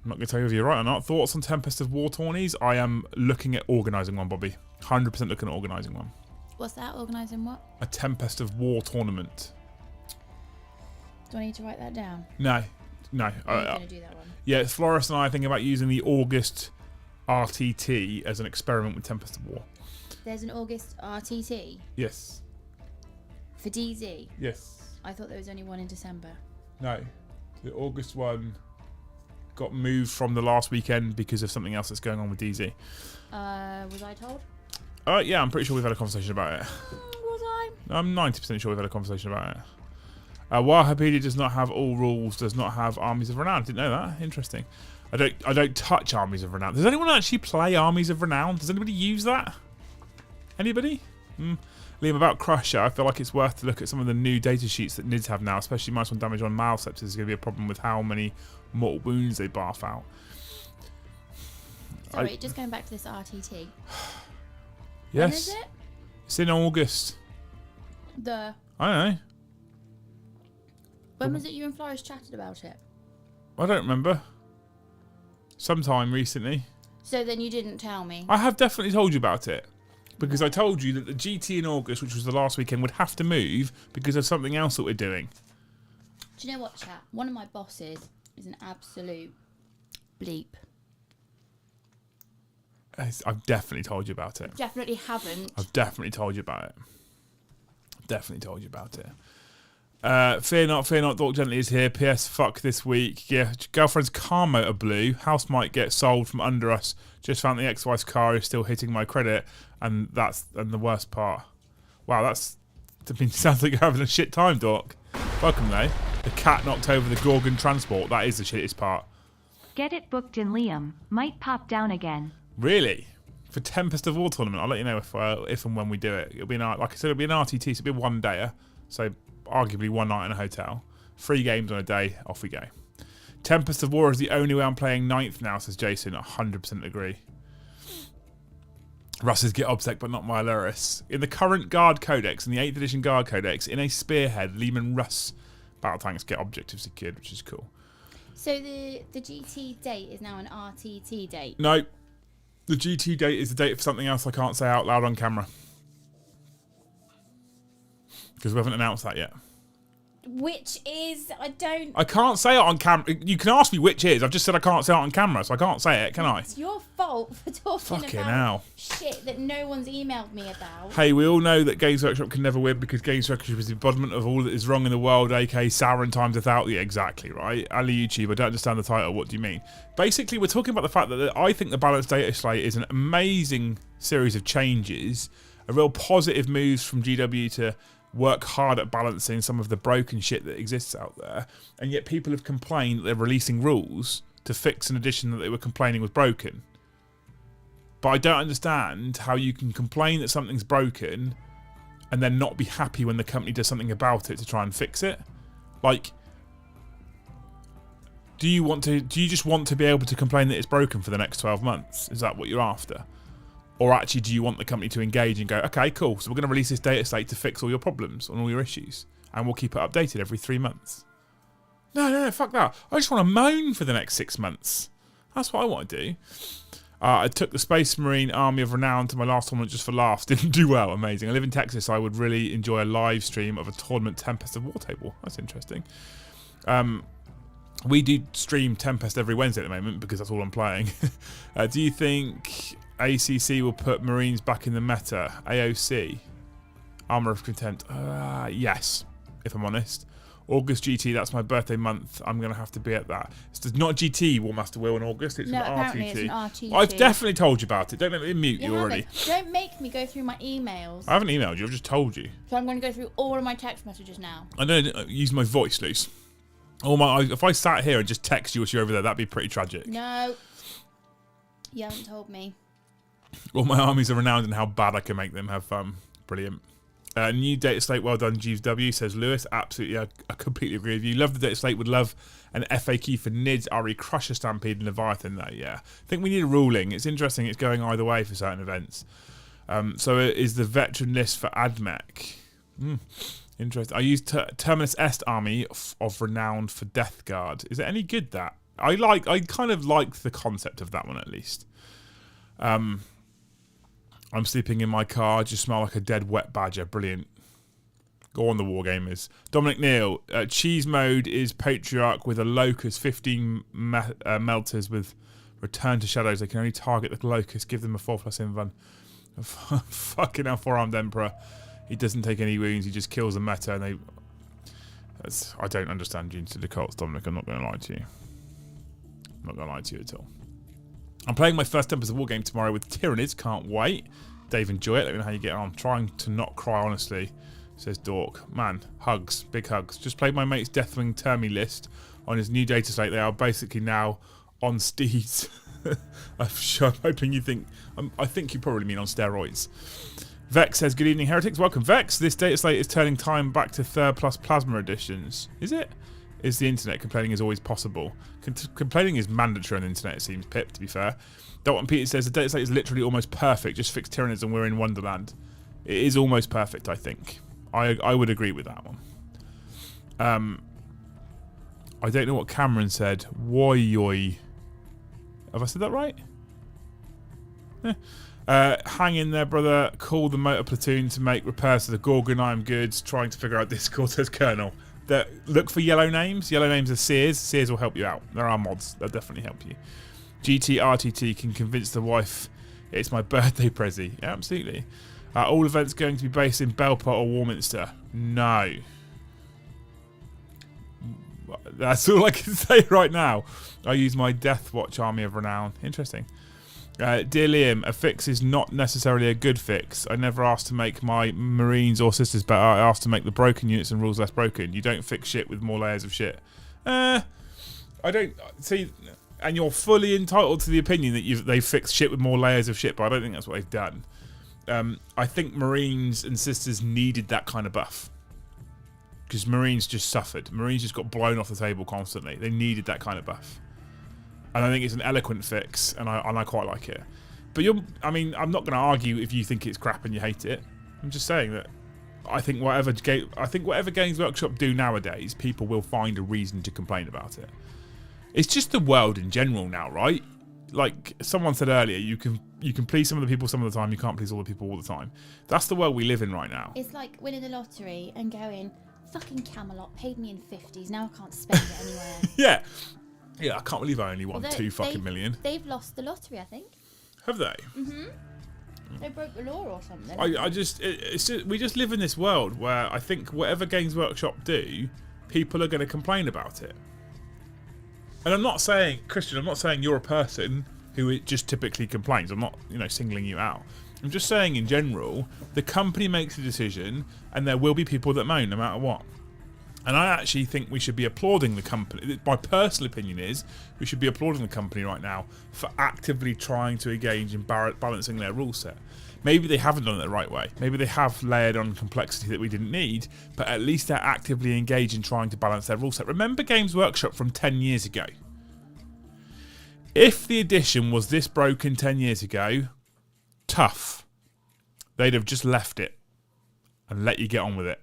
I'm not going to tell you if you're right or not. Thoughts on Tempest of War tourneys? I am looking at organising one, Bobby. 100% looking at organising one. What's that? Organising what? A Tempest of War tournament. Do I need to write that down? No. I'm going to do that one. Yeah, Floris and I are thinking about using the August RTT as an experiment with Tempest of War. There's an August RTT? Yes. For DZ? Yes. I thought there was only one in December. No. The August one got moved from the last weekend because of something else that's going on with DZ. Was I told? Yeah, I'm pretty sure we've had a conversation about it. Was I? I'm 90% sure we've had a conversation about it. Wahapedia does not have all rules, does not have Armies of Renown. Didn't know that. Interesting. I don't touch Armies of Renown. Does anyone actually play Armies of Renown? Does anybody use that? Anybody? Liam, about Crusher, I feel like it's worth to look at some of the new data sheets that NIDs have now, especially -1 damage on Malseps is going to be a problem with how many mortal wounds they barf out. Sorry, just going back to this RTT. Yes. When is it? It's in August. The I don't know. When was it you and Floris chatted about it? I don't remember. Sometime recently. So then you didn't tell me. I have definitely told you about it. Because I told you that the GT in August, which was the last weekend, would have to move because of something else that we're doing. Do you know what, chat? One of my bosses is an absolute bleep. I've definitely told you about it. Definitely haven't. I've definitely told you about it. Definitely told you about it. Fear not, Dork Gently is here. PS, fuck this week. Yeah, girlfriend's car motor blew. House might get sold from under us. Just found the ex-wife's car is still hitting my credit, and that's the worst part. Wow, sounds like you're having a shit time, Dork. Welcome though. The cat knocked over the Gorgon transport. That is the shittest part. Get it booked in Liam. Might pop down again. Really? For Tempest of War tournament, I'll let you know if and when we do it. It'll be like I said, it'll be an RTT, so it'll be a one-dayer. So arguably one night in a hotel. 3 games on a day, off we go. Tempest of War is the only way I'm playing 9th now, says Jason. 100% agree. Russ says get Obsec, but not Mylaris. In the current Guard Codex, in the 8th edition Guard Codex, in a Spearhead, Lehman Russ battle tanks get objectives secured, which is cool. So the GT date is now an RTT date? No. The GT date is the date for something else I can't say out loud on camera. Because we haven't announced that yet. Which is, I can't say it on camera. You can ask me which is. I've just said I can't say it on camera, so I can't say it, can I? It's your fault for talking Fucking about hell. shit that no one's emailed me about. Hey, we all know that Games Workshop can never win because Games Workshop is the embodiment of all that is wrong in the world, aka Sauron times 1,000. Yeah, exactly, right? Ali YouTube, I don't understand the title. What do you mean? Basically, we're talking about the fact that I think the Balanced Data Slate is an amazing series of changes, a real positive moves from GW to work hard at balancing some of the broken shit that exists out there, and yet people have complained that they're releasing rules to fix an edition that they were complaining was broken. But I don't understand how you can complain that something's broken and then not be happy when the company does something about it to try and fix it. Like, do you just want to be able to complain that it's broken for the next 12 months? Is that what you're after? Or actually, do you want the company to engage and go, okay, cool, so we're going to release this data slate to fix all your problems and all your issues, and we'll keep it updated every 3 months? No, fuck that. I just want to moan for the next 6 months. That's what I want to do. I took the Space Marine Army of Renown to my last tournament just for laughs. Didn't do well. Amazing. I live in Texas, so I would really enjoy a live stream of a tournament Tempest of War table. That's interesting. We do stream Tempest every Wednesday at the moment because that's all I'm playing. Do you think ACC will put Marines back in the meta? AOC? Armour of Contempt? Yes, if I'm honest. August GT, that's my birthday month. I'm going to have to be at that. It's not GT, War Master Will, in August. It's no, an apparently RTT. it's an RTT. I've definitely told you about it. Don't let me mute you already. Don't make me go through my emails. I haven't emailed you. I've just told you. So I'm going to go through all of my text messages now. I don't use my voice, Luce. If I sat here and just text you as you're over there, that'd be pretty tragic. No. You haven't told me. All my armies are renowned in how bad I can make them have fun. Brilliant. New data slate, well done, Jeeves W, says Lewis. Absolutely, I completely agree with you. Love the data slate, would love an FA key for NIDS, RE Crusher, Stampede, and Leviathan, though, yeah. I think we need a ruling. It's interesting, it's going either way for certain events. So is the veteran list for AdMech. Interesting. I used Terminus Est Army of Renowned for Death Guard. Is it any good, that? I kind of like the concept of that one, at least. I'm sleeping in my car. Just smell like a dead wet badger. Brilliant. Go on, the Wargamers. Dominic Neal. Cheese mode is Patriarch with a Locust. 15 melters with Return to Shadows. They can only target the Locust. Give them a 4+ invuln. Fucking hell, 4-armed Emperor. He doesn't take any wounds. He just kills the meta. And I don't understand Dunes to the Cults, Dominic. I'm not going to lie to you. I'm not going to lie to you at all. I'm playing my first Tempest of War game tomorrow with Tyranids. Can't wait. Dave, enjoy it. Let me know how you get on. Trying to not cry, honestly, says Dork. Man, hugs. Big hugs. Just played my mate's Deathwing Termi list on his new data slate. They are basically now on steeds. I'm hoping you think... I think you probably mean on steroids. Vex says, good evening, heretics. Welcome, Vex. This data slate is turning time back to 3rd plus plasma editions. Is it? Is the internet. Complaining is always possible. Complaining is mandatory on the internet, it seems, Pip, to be fair. Dalton Peters says, the data slate is literally almost perfect. Just fix Tyranids and we're in Wonderland. It is almost perfect, I think. I would agree with that one. I don't know what Cameron said. Woy. Have I said that right? Hang in there, brother. Call the motor platoon to make repairs to the Gorgon Iron goods. Trying to figure out Discord, says Colonel. Look for yellow names. Yellow names are Sears. Sears will help you out. There are mods. They'll definitely help you. GTRTT can convince the wife it's my birthday prezi. Yeah, absolutely. All events going to be based in Belport or Warminster? No. That's all I can say right now. I use my Death Watch Army of Renown. Interesting. Dear Liam, a fix is not necessarily a good fix. I never asked to make my Marines or Sisters better. I asked to make the broken units and rules less broken. You don't fix shit with more layers of shit. I don't... See... And you're fully entitled to the opinion that they've fixed shit with more layers of shit, but I don't think that's what they've done. I think Marines and Sisters needed that kind of buff. Because Marines just suffered. Marines just got blown off the table constantly. They needed that kind of buff. And I think it's an eloquent fix, and I quite like it. But I'm not going to argue if you think it's crap and you hate it. I'm just saying that I think whatever Games Workshop do nowadays, people will find a reason to complain about it. It's just the world in general now, right? Like someone said earlier, you can please some of the people some of the time, you can't please all the people all the time. That's the world we live in right now. It's like winning the lottery and going, fucking Camelot paid me in 50s, now I can't spend it anywhere. Yeah, I can't believe I only won 2 fucking million. They've lost the lottery, I think. Have they? Mm-hmm. They broke the law or something. We just live in this world where I think whatever Games Workshop do, people are going to complain about it. And I'm not saying, Christian, I'm not saying you're a person who just typically complains. I'm not, singling you out. I'm just saying in general, the company makes a decision and there will be people that moan no matter what. And I actually think we should be applauding the company. My personal opinion is we should be applauding the company right now for actively trying to engage in balancing their rule set. Maybe they haven't done it the right way. Maybe they have layered on complexity that we didn't need, but at least they're actively engaged in trying to balance their rule set. Remember Games Workshop from 10 years ago? If the edition was this broken 10 years ago, tough. They'd have just left it and let you get on with it.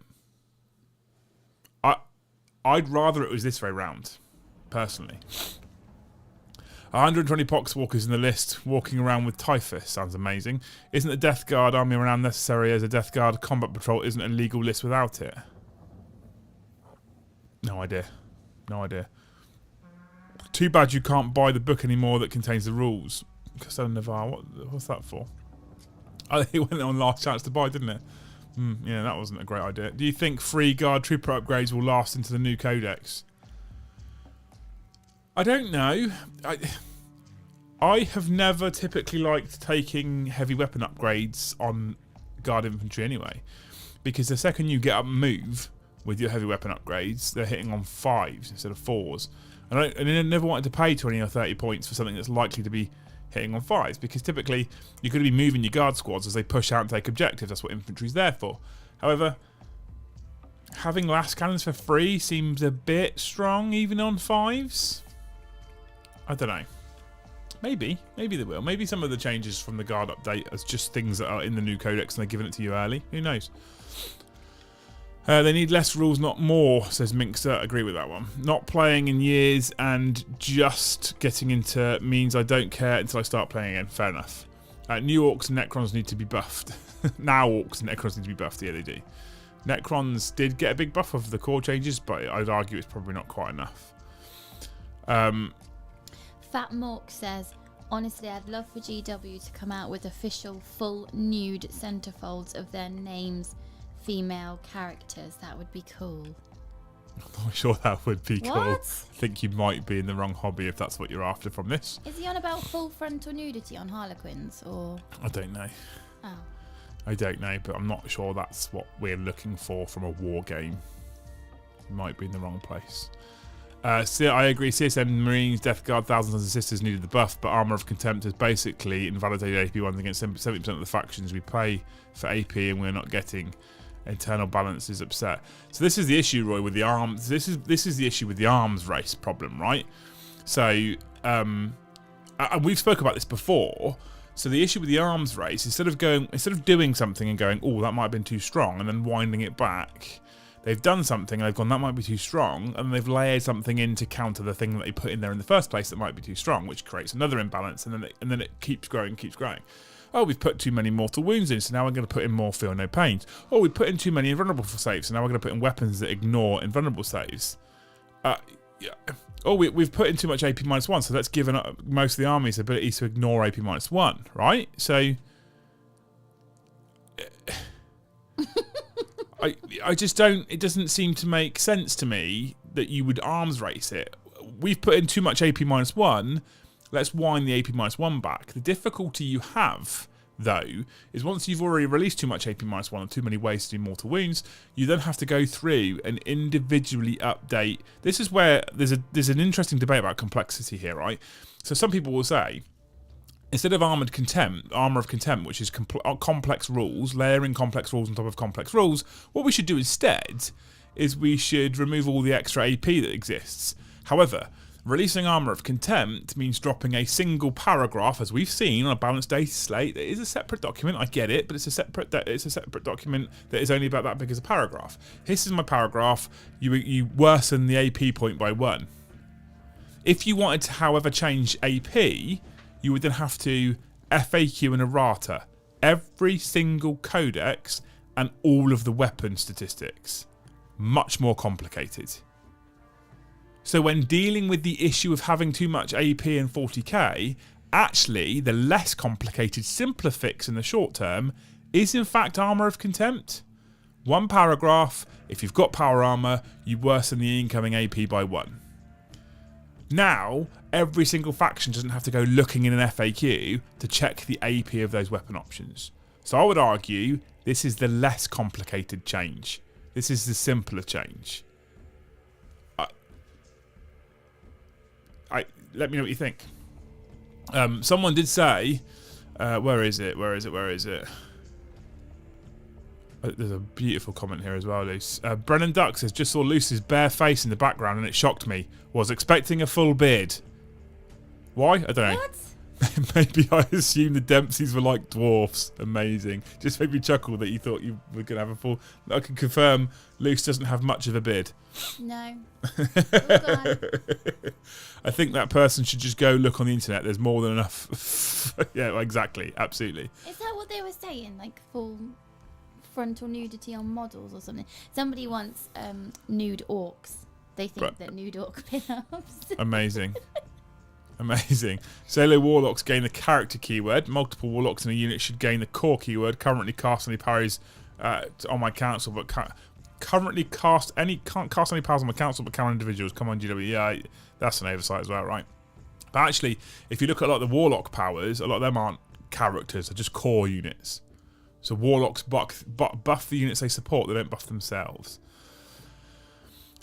I'd rather it was this way round, personally. 120 poxwalkers in the list, walking around with typhus. Sounds amazing. Isn't the Death Guard Army around necessary as a Death Guard combat patrol isn't a legal list without it? No idea. Too bad you can't buy the book anymore that contains the rules. Castellan Navarre, what's that for? Oh, it went on last chance to buy, didn't it? Yeah, that wasn't a great idea. Do you think free Guard Trooper upgrades will last into the new codex? I don't know. I have never typically liked taking heavy weapon upgrades on Guard Infantry anyway. Because the second you get up and move with your heavy weapon upgrades, they're hitting on 5s instead of 4s. And I never wanted to pay 20 or 30 points for something that's likely to be hitting on 5s, because typically you're going to be moving your guard squads as they push out and take objectives. That's what infantry's there for. However, having last cannons for free seems a bit strong even on 5s. I don't know. Maybe they will. Maybe some of the changes from the guard update as just things that are in the new codex and they're giving it to you early. Who knows? They need less rules, not more, says Minkster. Agree with that one. Not playing in years and just getting into means I don't care until I start playing again. Fair enough. New Orcs and Necrons need to be buffed. Now Orcs and Necrons need to be buffed. Yeah, they do. Necrons did get a big buff of the core changes, but I'd argue it's probably not quite enough. Fat Mork says, honestly, I'd love for GW to come out with official full nude centerfolds of their names. Female characters, that would be cool. I'm not sure that would be cool. What? I think you might be in the wrong hobby if that's what you're after from this. Is he on about full frontal nudity on Harlequins, or? I don't know. Oh. I don't know, but I'm not sure that's what we're looking for from a war game. You might be in the wrong place. I agree, CSM Marines, Death Guard, Thousands of Sisters needed the buff, but Armour of Contempt has basically invalidated AP ones against 70% of the factions. We pay for AP and we're not getting. Internal balance is upset. So this is the issue, Roy, with the arms. This is the issue with the arms race problem, right? So, and we've spoke about this before. So the issue with the arms race, instead of doing something and going, oh, that might have been too strong, and then winding it back, they've done something and they've gone, that might be too strong, and they've layered something in to counter the thing that they put in there in the first place that might be too strong, which creates another imbalance, and then it keeps growing. Oh, we've put too many mortal wounds in, so now we're going to put in more feel no pains. Oh, we put in too many invulnerable saves, so now we're going to put in weapons that ignore invulnerable saves. Yeah. Oh, we've put in too much AP -1, so that's given most of the army's ability to ignore AP -1, right? So I just don't. It doesn't seem to make sense to me that you would arms race it. We've put in too much AP -1. Let's wind the AP -1 back. The difficulty you have, though, is once you've already released too much AP -1 and too many ways to do mortal wounds, you then have to go through and individually update. This is where there's an interesting debate about complexity here, right? So some people will say, instead of armor of contempt, which is complex rules, layering complex rules on top of complex rules, what we should do instead is we should remove all the extra AP that exists. However, releasing Armour of Contempt means dropping a single paragraph, as we've seen on a balanced data slate. That is a separate document, I get it, but it's a separate document that is only about that big as a paragraph. This is my paragraph. You worsen the AP point by 1. If you wanted to, however, change AP, you would then have to FAQ and errata every single codex and all of the weapon statistics. Much more complicated. So when dealing with the issue of having too much AP and 40k, actually the less complicated, simpler fix in the short term is in fact Armour of Contempt. 1 paragraph, if you've got power armour, you worsen the incoming AP by 1. Now, every single faction doesn't have to go looking in an FAQ to check the AP of those weapon options. So I would argue this is the less complicated change. This is the simpler change. Let me know what you think. Someone did say, where is it? There's a beautiful comment here as well, Luce. Brennan Duck says, just saw Luce's bare face in the background and it shocked me. Was expecting a full beard. Why? I don't know. What? Maybe I assumed the Dempseys were like dwarfs. Amazing. Just made me chuckle that you thought you were going to have a full... I can confirm Luce doesn't have much of a beard. No. All gone. I think that person should just go look on the internet. There's more than enough. Yeah, exactly. Absolutely. Is that what they were saying? Like full frontal nudity on models or something? Somebody wants nude orcs. They think that nude orc pin-ups. Amazing. Amazing. Solo Warlocks gain the character keyword. Multiple Warlocks in a unit should gain the core keyword. Currently cast any parries on my council, but can't cast any powers on my council, but can on individuals. Come on, GW. Yeah, that's an oversight as well, right? But actually, if you look at a lot of the Warlock powers, a lot of them aren't characters. They're just core units. So Warlocks buff the units they support. They don't buff themselves.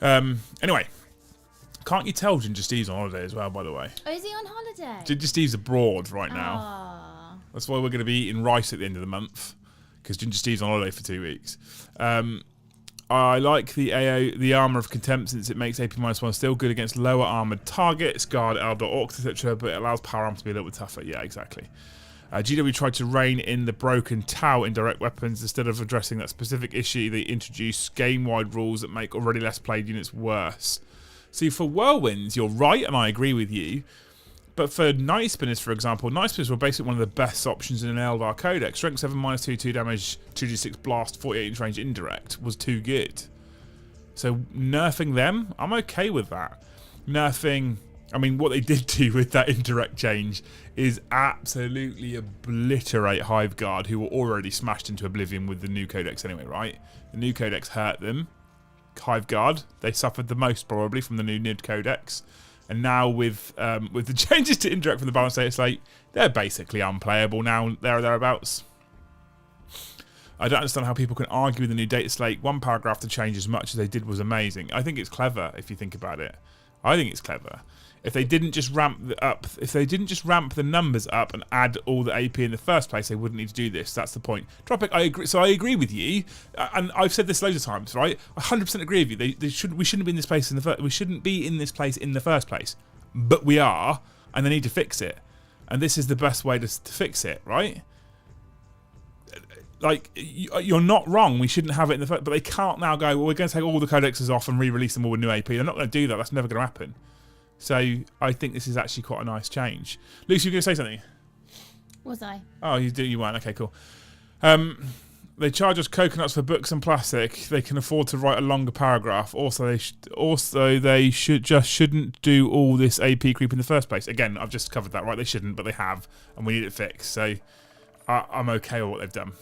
Anyway. Can't you tell Ginger Steve's on holiday as well, by the way? Oh, is he on holiday? Ginger Steve's abroad right now. Aww. That's why we're going to be eating rice at the end of the month, because Ginger Steve's on holiday for 2 weeks. I like the Armour of Contempt since it makes AP -1 still good against lower armoured targets, guard, elder, orcs, etc., but it allows power armor to be a little bit tougher. Yeah, exactly. GW tried to rein in the broken Tau in direct weapons. Instead of addressing that specific issue, they introduced game-wide rules that make already less played units worse. See, for Whirlwinds, you're right, and I agree with you. But for Night Spinners, for example, Night Spinners were basically one of the best options in an Eldar Codex. Strength 7, -2, 2 damage, 2d6 blast, 48-inch range indirect was too good. So nerfing them, I'm okay with that. Nerfing, I mean, what they did do with that indirect change is absolutely obliterate Hive Guard, who were already smashed into oblivion with the new Codex anyway, right? The new Codex hurt them. Hive Guard, they suffered the most probably from the new NID Codex, and now with the changes to indirect from the balanced data slate, they're basically unplayable now. There or thereabouts. I don't understand how people can argue with the new data slate. 1 paragraph to change as much as they did was amazing. I think it's clever if you think about it. I think it's clever. If they didn't just ramp the numbers up and add all the AP in the first place, they wouldn't need to do this. That's the point. Tropic, I agree. So I agree with you, and I've said this loads of times, right? I 100% agree with you. We shouldn't be in this place we shouldn't be in this place in the first place, but we are, and they need to fix it. and this is the best way to fix it, right? Like, you're not wrong. We shouldn't have it in the first, but they can't now go, well, we're going to take all the codexes off and re-release them all with new AP. They're not going to do that. That's never going to happen. So I think this is actually quite a nice change. Lucy, you were going to say something? Was I? Oh, you weren't. Okay, cool. They charge us coconuts for books and plastic. They can afford to write a longer paragraph. Also, they shouldn't do all this AP creep in the first place. Again, I've just covered that, right? They shouldn't, but they have, and we need it fixed. So I'm okay with what they've done.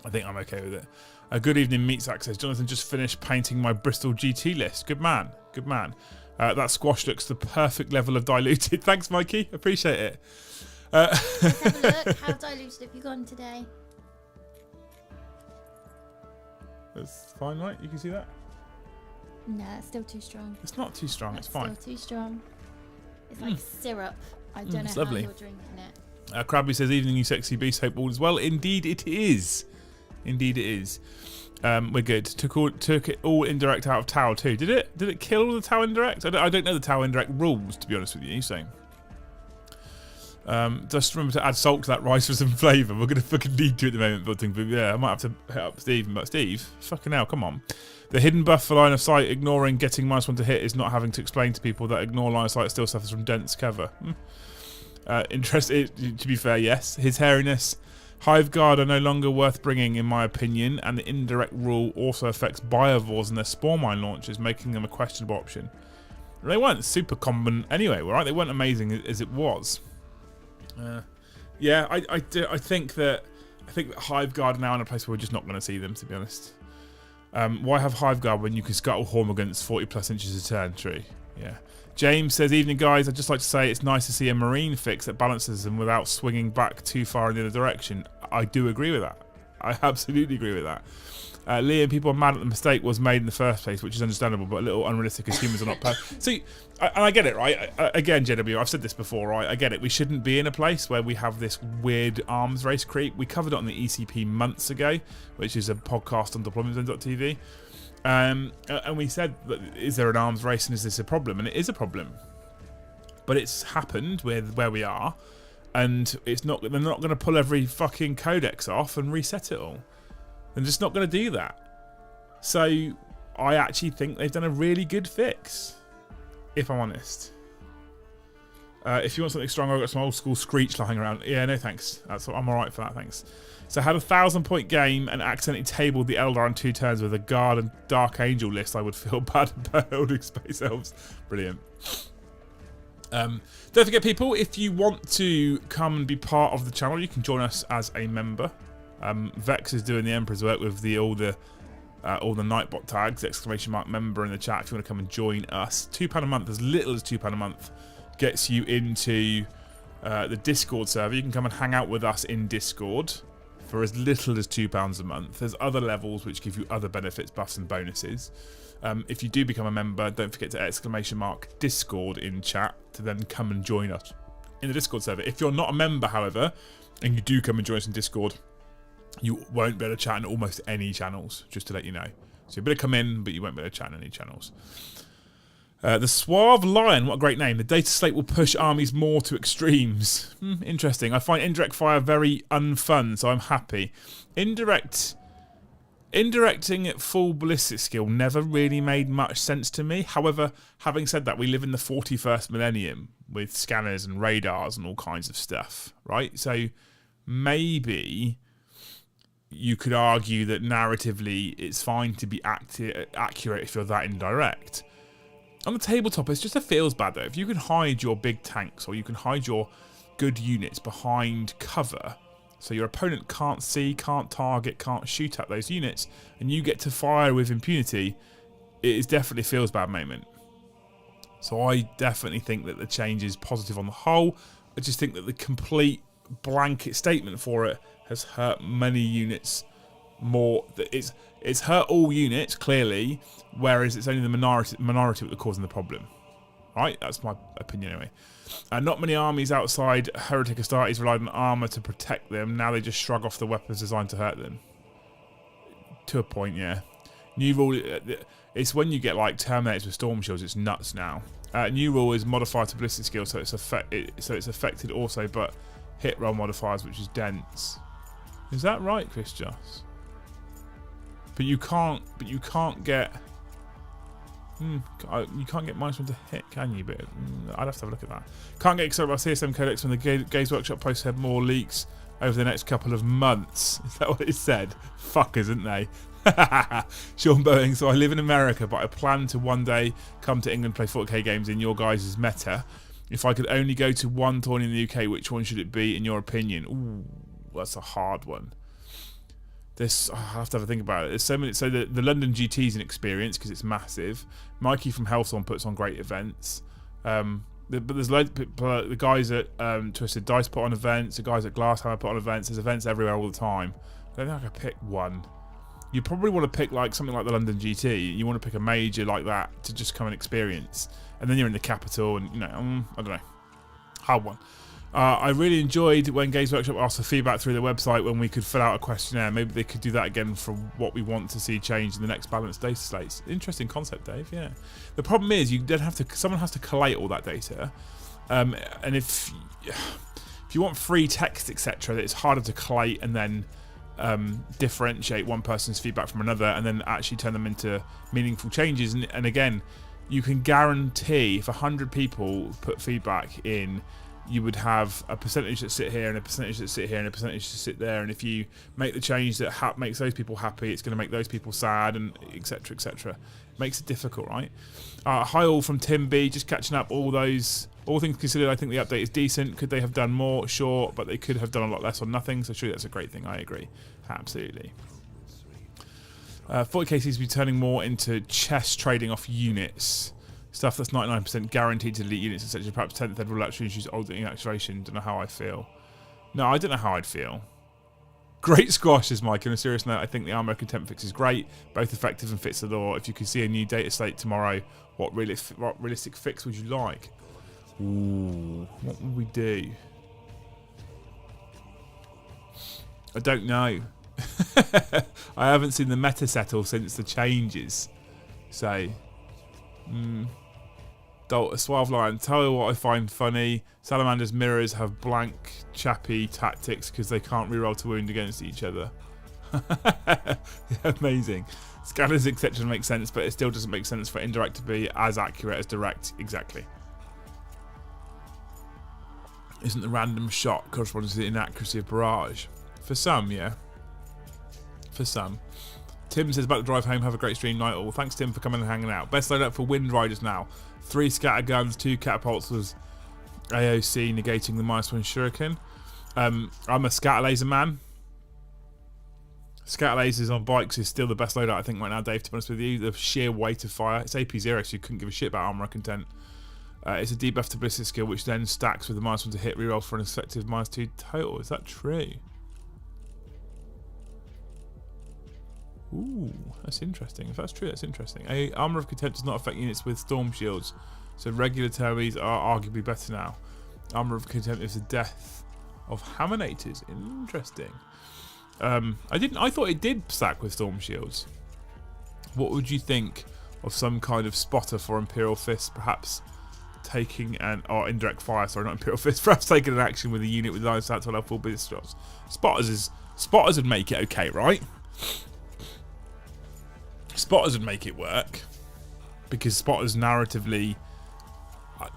I think I'm okay with it. Good evening, Meatsack says, Jonathan just finished painting my Bristol GT list. Good man. Good man. That squash looks the perfect level of diluted. Thanks, Mikey. Appreciate it. Let's have a look. How diluted have you gone today? That's fine, right? You can see that? No, it's still too strong. It's not too strong. It's fine. Still too strong. It's like syrup. I don't know how lovely. you're drinking it. Krabby says, evening, you sexy beast. Hope all is well. Indeed it is. Indeed it is. We're good. Took it all indirect out of Tau too. Did it kill all the Tau indirect? I don't know the Tau indirect rules, to be honest with you. So just remember to add salt to that rice for some flavour. We're going to fucking need to at the moment, but yeah, I might have to hit up Steve. But Steve, fucking hell, come on. The hidden buff for line of sight, ignoring getting -1 to hit, is not having to explain to people that ignore line of sight still suffers from dense cover. Interesting. To be fair, yes. His hairiness. Hive Guard are no longer worth bringing, in my opinion, and the indirect rule also affects biovores and their spore mine launchers, making them a questionable option. They weren't super common anyway, right? They weren't amazing as it was. Yeah, I think that Hive Guard are now in a place where we're just not going to see them, to be honest. Why have Hive Guard when you can scuttle Hormagaunts 40+ inches a turn? True. Yeah. James says, evening guys, I'd just like to say it's nice to see a marine fix that balances them without swinging back too far in the other direction. I do agree with that. I absolutely agree with that. Liam, people are mad that the mistake was made in the first place, which is understandable, but a little unrealistic as humans are not perfect. See, and I get it, right? Again, JW, I've said this before, right? I get it. We shouldn't be in a place where we have this weird arms race creep. We covered it on the ECP months ago, which is a podcast on deploymentzone.tv. And we said, is there an arms race and is this a problem? And it is a problem. But it's happened with where we are, and they're not going to pull every fucking codex off and reset it all. They're just not going to do that. So I actually think they've done a really good fix, if I'm honest. If you want something strong, I've got some old school Screech lying around. Yeah, no thanks. I'm alright for that, thanks. So I had a 1,000-point game and accidentally tabled the Eldar on 2 turns with a Guard and Dark Angel list. I would feel bad about holding Space Elves. Brilliant. Don't forget, people, if you want to come and be part of the channel, you can join us as a member. Vex is doing the Emperor's work with all the Nightbot tags, !member in the chat if you want to come and join us. £2 a month, as little as £2 a month, gets you into the Discord server. You can come and hang out with us in Discord for as little as £2 a month. There's other levels which give you other benefits, buffs and bonuses. If you do become a member, don't forget to ! Discord in chat to then come and join us in the Discord server. If you're not a member, however, and you do come and join us in Discord, you won't be able to chat in almost any channels, just to let you know. So you'll be able to come in, but you won't be able to chat in any channels. The Suave Lion, what a great name. The Dataslate will push armies more to extremes. Interesting. I find indirect fire very unfun, so I'm happy. Indirecting at full ballistic skill never really made much sense to me. However, having said that, we live in the 41st millennium with scanners and radars and all kinds of stuff, right? So maybe you could argue that narratively it's fine to be accurate if you're that indirect. On the tabletop, it just feels bad though. If you can hide your big tanks or you can hide your good units behind cover, so your opponent can't see, can't target, can't shoot at those units, and you get to fire with impunity, it definitely feels bad moment. So I definitely think that the change is positive on the whole. I just think that the complete blanket statement for it has hurt many units more. It's hurt all units, clearly, whereas it's only the minority that are causing the problem. Right? That's my opinion anyway. Not many armies outside Heretic Astartes relied on armour to protect them. Now they just shrug off the weapons designed to hurt them. To a point, yeah. New rule, it's when you get like Terminators with Storm Shields, it's nuts now. New rule is modifier to ballistic skill, so it's affected also, but hit roll modifiers, which is dense. Is that right, Chris Joss? But you can't get. You can't get -1 to hit, can you? But I'd have to have a look at that. Can't get excited about CSM codex when the Games Workshop posts have more leaks over the next couple of months. Is that what it said? Fuckers, isn't they? Sean Boeing. So I live in America, but I plan to one day come to England, play 40k games in your guys' meta. If I could only go to one tourney in the UK, which one should it be in your opinion? Ooh, that's a hard one. I have to have a think about it. There's so many. So the London GT is an experience because it's massive. Mikey from Hellstorm puts on great events. But there's loads of people, the guys at Twisted Dice put on events. The guys at Glasshammer put on events. There's events everywhere all the time. I don't think I could pick one. You probably want to pick like something like the London GT. You want to pick a major like that to just come and experience. And then you're in the capital, and I don't know. Hard one. I really enjoyed when Games Workshop asked for feedback through the website when we could fill out a questionnaire. Maybe they could do that again for what we want to see change in the next balanced data slates. Interesting concept, Dave. Yeah. The problem is you then have to. Someone has to collate all that data, and if you want free text, etc., it's harder to collate and then differentiate one person's feedback from another, and then actually turn them into meaningful changes. And again, you can guarantee if 100 people put feedback in, you would have a percentage that sit here and a percentage that sit here and a percentage that sit there. And if you make the change that makes those people happy, it's going to make those people sad, and etc. etc. Makes it difficult, right? Hi all from Tim B. Just catching up. All things considered, I think the update is decent. Could they have done more? Sure, but they could have done a lot less or nothing. So sure, that's a great thing. I agree, absolutely. 40k seems to be turning more into chess trading off units. Stuff that's 99% guaranteed to delete units, etc. Perhaps 10th Ed will actually introduce altering acceleration. Don't know how I feel. No, I don't know how I'd feel. Great squashes, Mike. On a serious note, I think the armor contempt fix is great, both effective and fits the law. If you could see a new data slate tomorrow, what realistic fix would you like? Ooh, what would we do? I don't know. I haven't seen the meta settle since the changes. So, Suave Lion, tell you what I find funny. Salamander's mirrors have blank chappy tactics because they can't reroll to wound against each other. Amazing. Scanners, etc. make sense, but it still doesn't make sense for indirect to be as accurate as direct. Exactly. Isn't the random shot corresponding to the inaccuracy of barrage? For some, yeah. For some. Tim says, about to drive home, have a great stream night all. Thanks, Tim, for coming and hanging out. Best loadout for Wind Riders now. 3 scatter guns, 2 catapults was AOC, negating the -1 shuriken. I'm a scatter laser man. Scatter lasers on bikes is still the best loadout, I think, right now, Dave, to be honest with you. The sheer weight of fire. It's AP0, so you couldn't give a shit about armor content. It's a debuff to ballistic skill, which then stacks with the -1 to hit reroll for an effective -2 total. Is that true? Ooh, that's interesting. If that's true, that's interesting. Armor of Contempt does not affect units with storm shields, so regular termies are arguably better now. Armor of Contempt is the death of Hamanators. Interesting. I thought it did stack with storm shields. What would you think of some kind of spotter for Imperial Fist, perhaps taking or indirect fire? Sorry, not Imperial Fist. Perhaps taking an action with a unit with line of sight to allow full business shots. Spotters would make it okay, right? Spotters would make it work because spotters narratively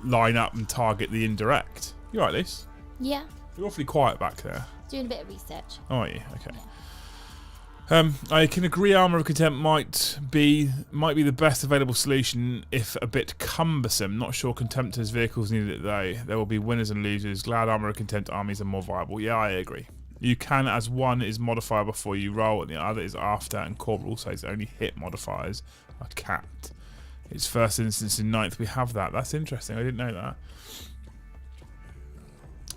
line up and target the indirect. You alright, Liz? Yeah. You're awfully quiet back there. Doing a bit of research. Oh, are you? Okay. Yeah. I can agree Armour of Contempt might be the best available solution if a bit cumbersome. Not sure Contemptors vehicles need it though. There will be winners and losers. Glad Armour of Contempt armies are more viable. Yeah, I agree. You can, as one is modifier before you roll and the other is after, and Corporal says only hit modifiers are capped. It's first instance in 9th we have that. That's interesting. I didn't know that.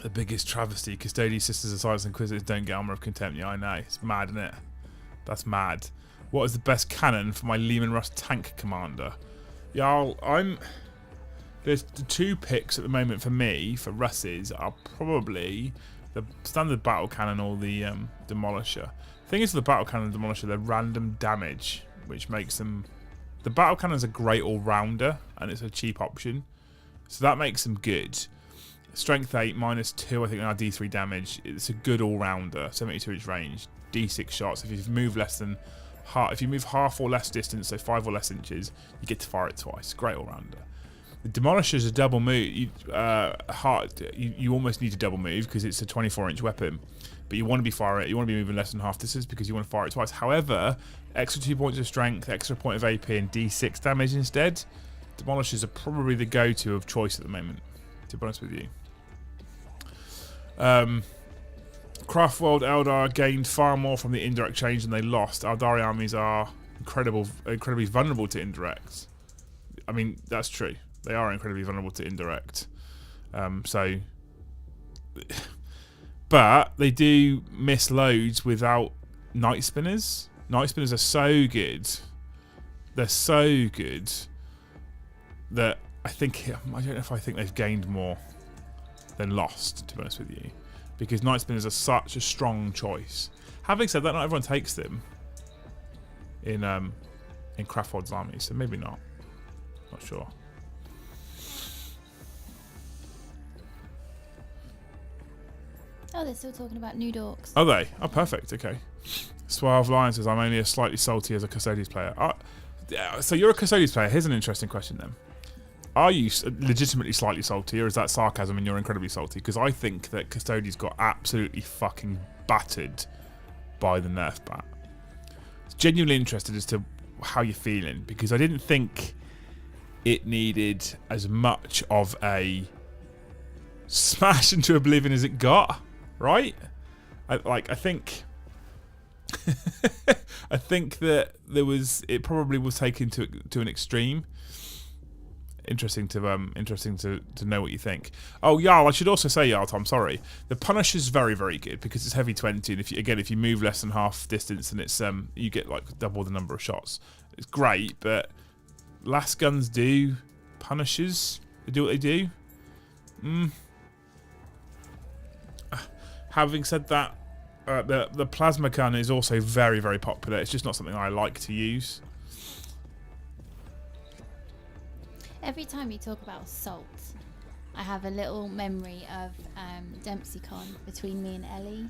The biggest travesty. Custodian Sisters of Silence Inquisitors don't get Armour of Contempt. Yeah, I know. It's mad, isn't it? That's mad. What is the best cannon for my Lehman Russ tank commander? Yeah, there's the 2 picks at the moment for me, for Russes, are probably the standard battle cannon or the demolisher. The thing is, with the battle cannon and demolisher, they're random damage, which makes them. The battle cannon's a great all-rounder, and it's a cheap option. So that makes them good. Strength 8, -2, I think, on our D3 damage. It's a good all-rounder. 72-inch range, D6 shots. If you move less than half, if you move half or less distance, so 5 or less inches, you get to fire it twice. Great all-rounder. The Demolisher's a double move. You almost need to double move because it's a 24-inch weapon, but you want to be firing it. You want to be moving less than half distance because you want to fire it twice. However, extra 2 points of strength, extra point of AP, and D6 damage instead. Demolishers are probably the go-to of choice at the moment, to be honest with you. Craftworld Eldar gained far more from the indirect change than they lost. Eldari armies are incredibly vulnerable to indirect. I mean, that's true. They are incredibly vulnerable to indirect. But they do miss loads without Night Spinners. Night Spinners are so good. They're so good that I don't know if I think they've gained more than lost, to be honest with you, because Night Spinners are such a strong choice. Having said that, not everyone takes them in Craftworld's army, so maybe not. Not sure. Oh, they're still talking about new dorks. Are they? Oh, perfect. Okay. Suave Lion says, I'm only as slightly salty as a Custodians player. So you're a Custodians player. Here's an interesting question then. Are you legitimately slightly salty, or is that sarcasm and you're incredibly salty? Because I think that Custodians got absolutely fucking battered by the nerf bat. Genuinely interested as to how you're feeling, because I didn't think it needed as much of a smash into oblivion as it got, right? I think I think that it probably was taken to an extreme. Interesting to know what you think. Oh, Jarl, I should also say, Jarl, Tom, sorry. The Punisher's very, very good because it's heavy 20, and if you move less than half distance, and it's you get like double the number of shots. It's great, but last guns do Punishers. They do what they do. Having said that, the plasma gun is also very, very popular. It's just not something I like to use. Every time you talk about salt, I have a little memory of Dempsey Con between me and Ellie,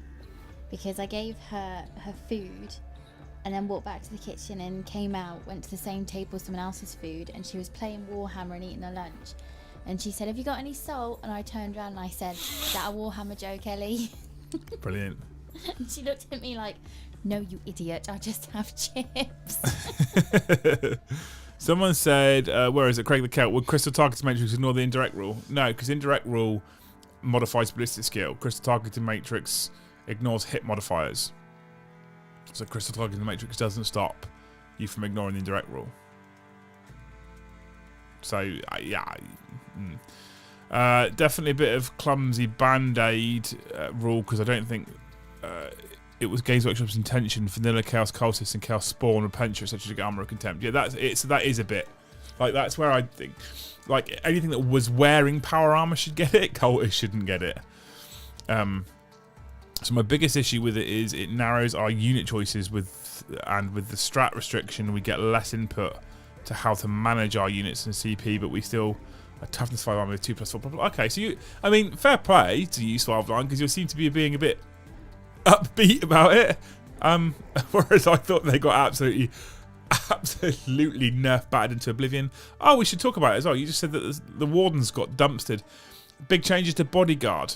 because I gave her food and then walked back to the kitchen and came out, went to the same table as someone else's food, and she was playing Warhammer and eating her lunch. And she said, "Have you got any salt?" And I turned around and I said, "Is that a Warhammer joke, Ellie?" Brilliant. And she looked at me like, "No, you idiot, I just have chips." Someone said, where is it? Craig the Celt, would Crystal Targeting Matrix ignore the indirect rule? No, because indirect rule modifies ballistic skill. Crystal Targeting Matrix ignores hit modifiers. So Crystal Targeting Matrix doesn't stop you from ignoring the indirect rule. So, yeah. Definitely a bit of clumsy Band-Aid rule, because I don't think it was Games Workshop's intention. Vanilla Chaos Cultists and Chaos Spawn and Penture such as Armor of Contempt. Yeah, that is a bit like, that's where I think like anything that was wearing power armor should get it. Cultists shouldn't get it. So my biggest issue with it is it narrows our unit choices with the strat restriction. We get less input to how to manage our units and CP, but we still a toughness 5 armor with 2+4. Okay, so fair play to you, Suave Line, because you seem to be being a bit upbeat about it, whereas I thought they got absolutely nerf battered into oblivion. Oh, we should talk about it as well. You just said that the Wardens got dumpstered. Big changes to Bodyguard.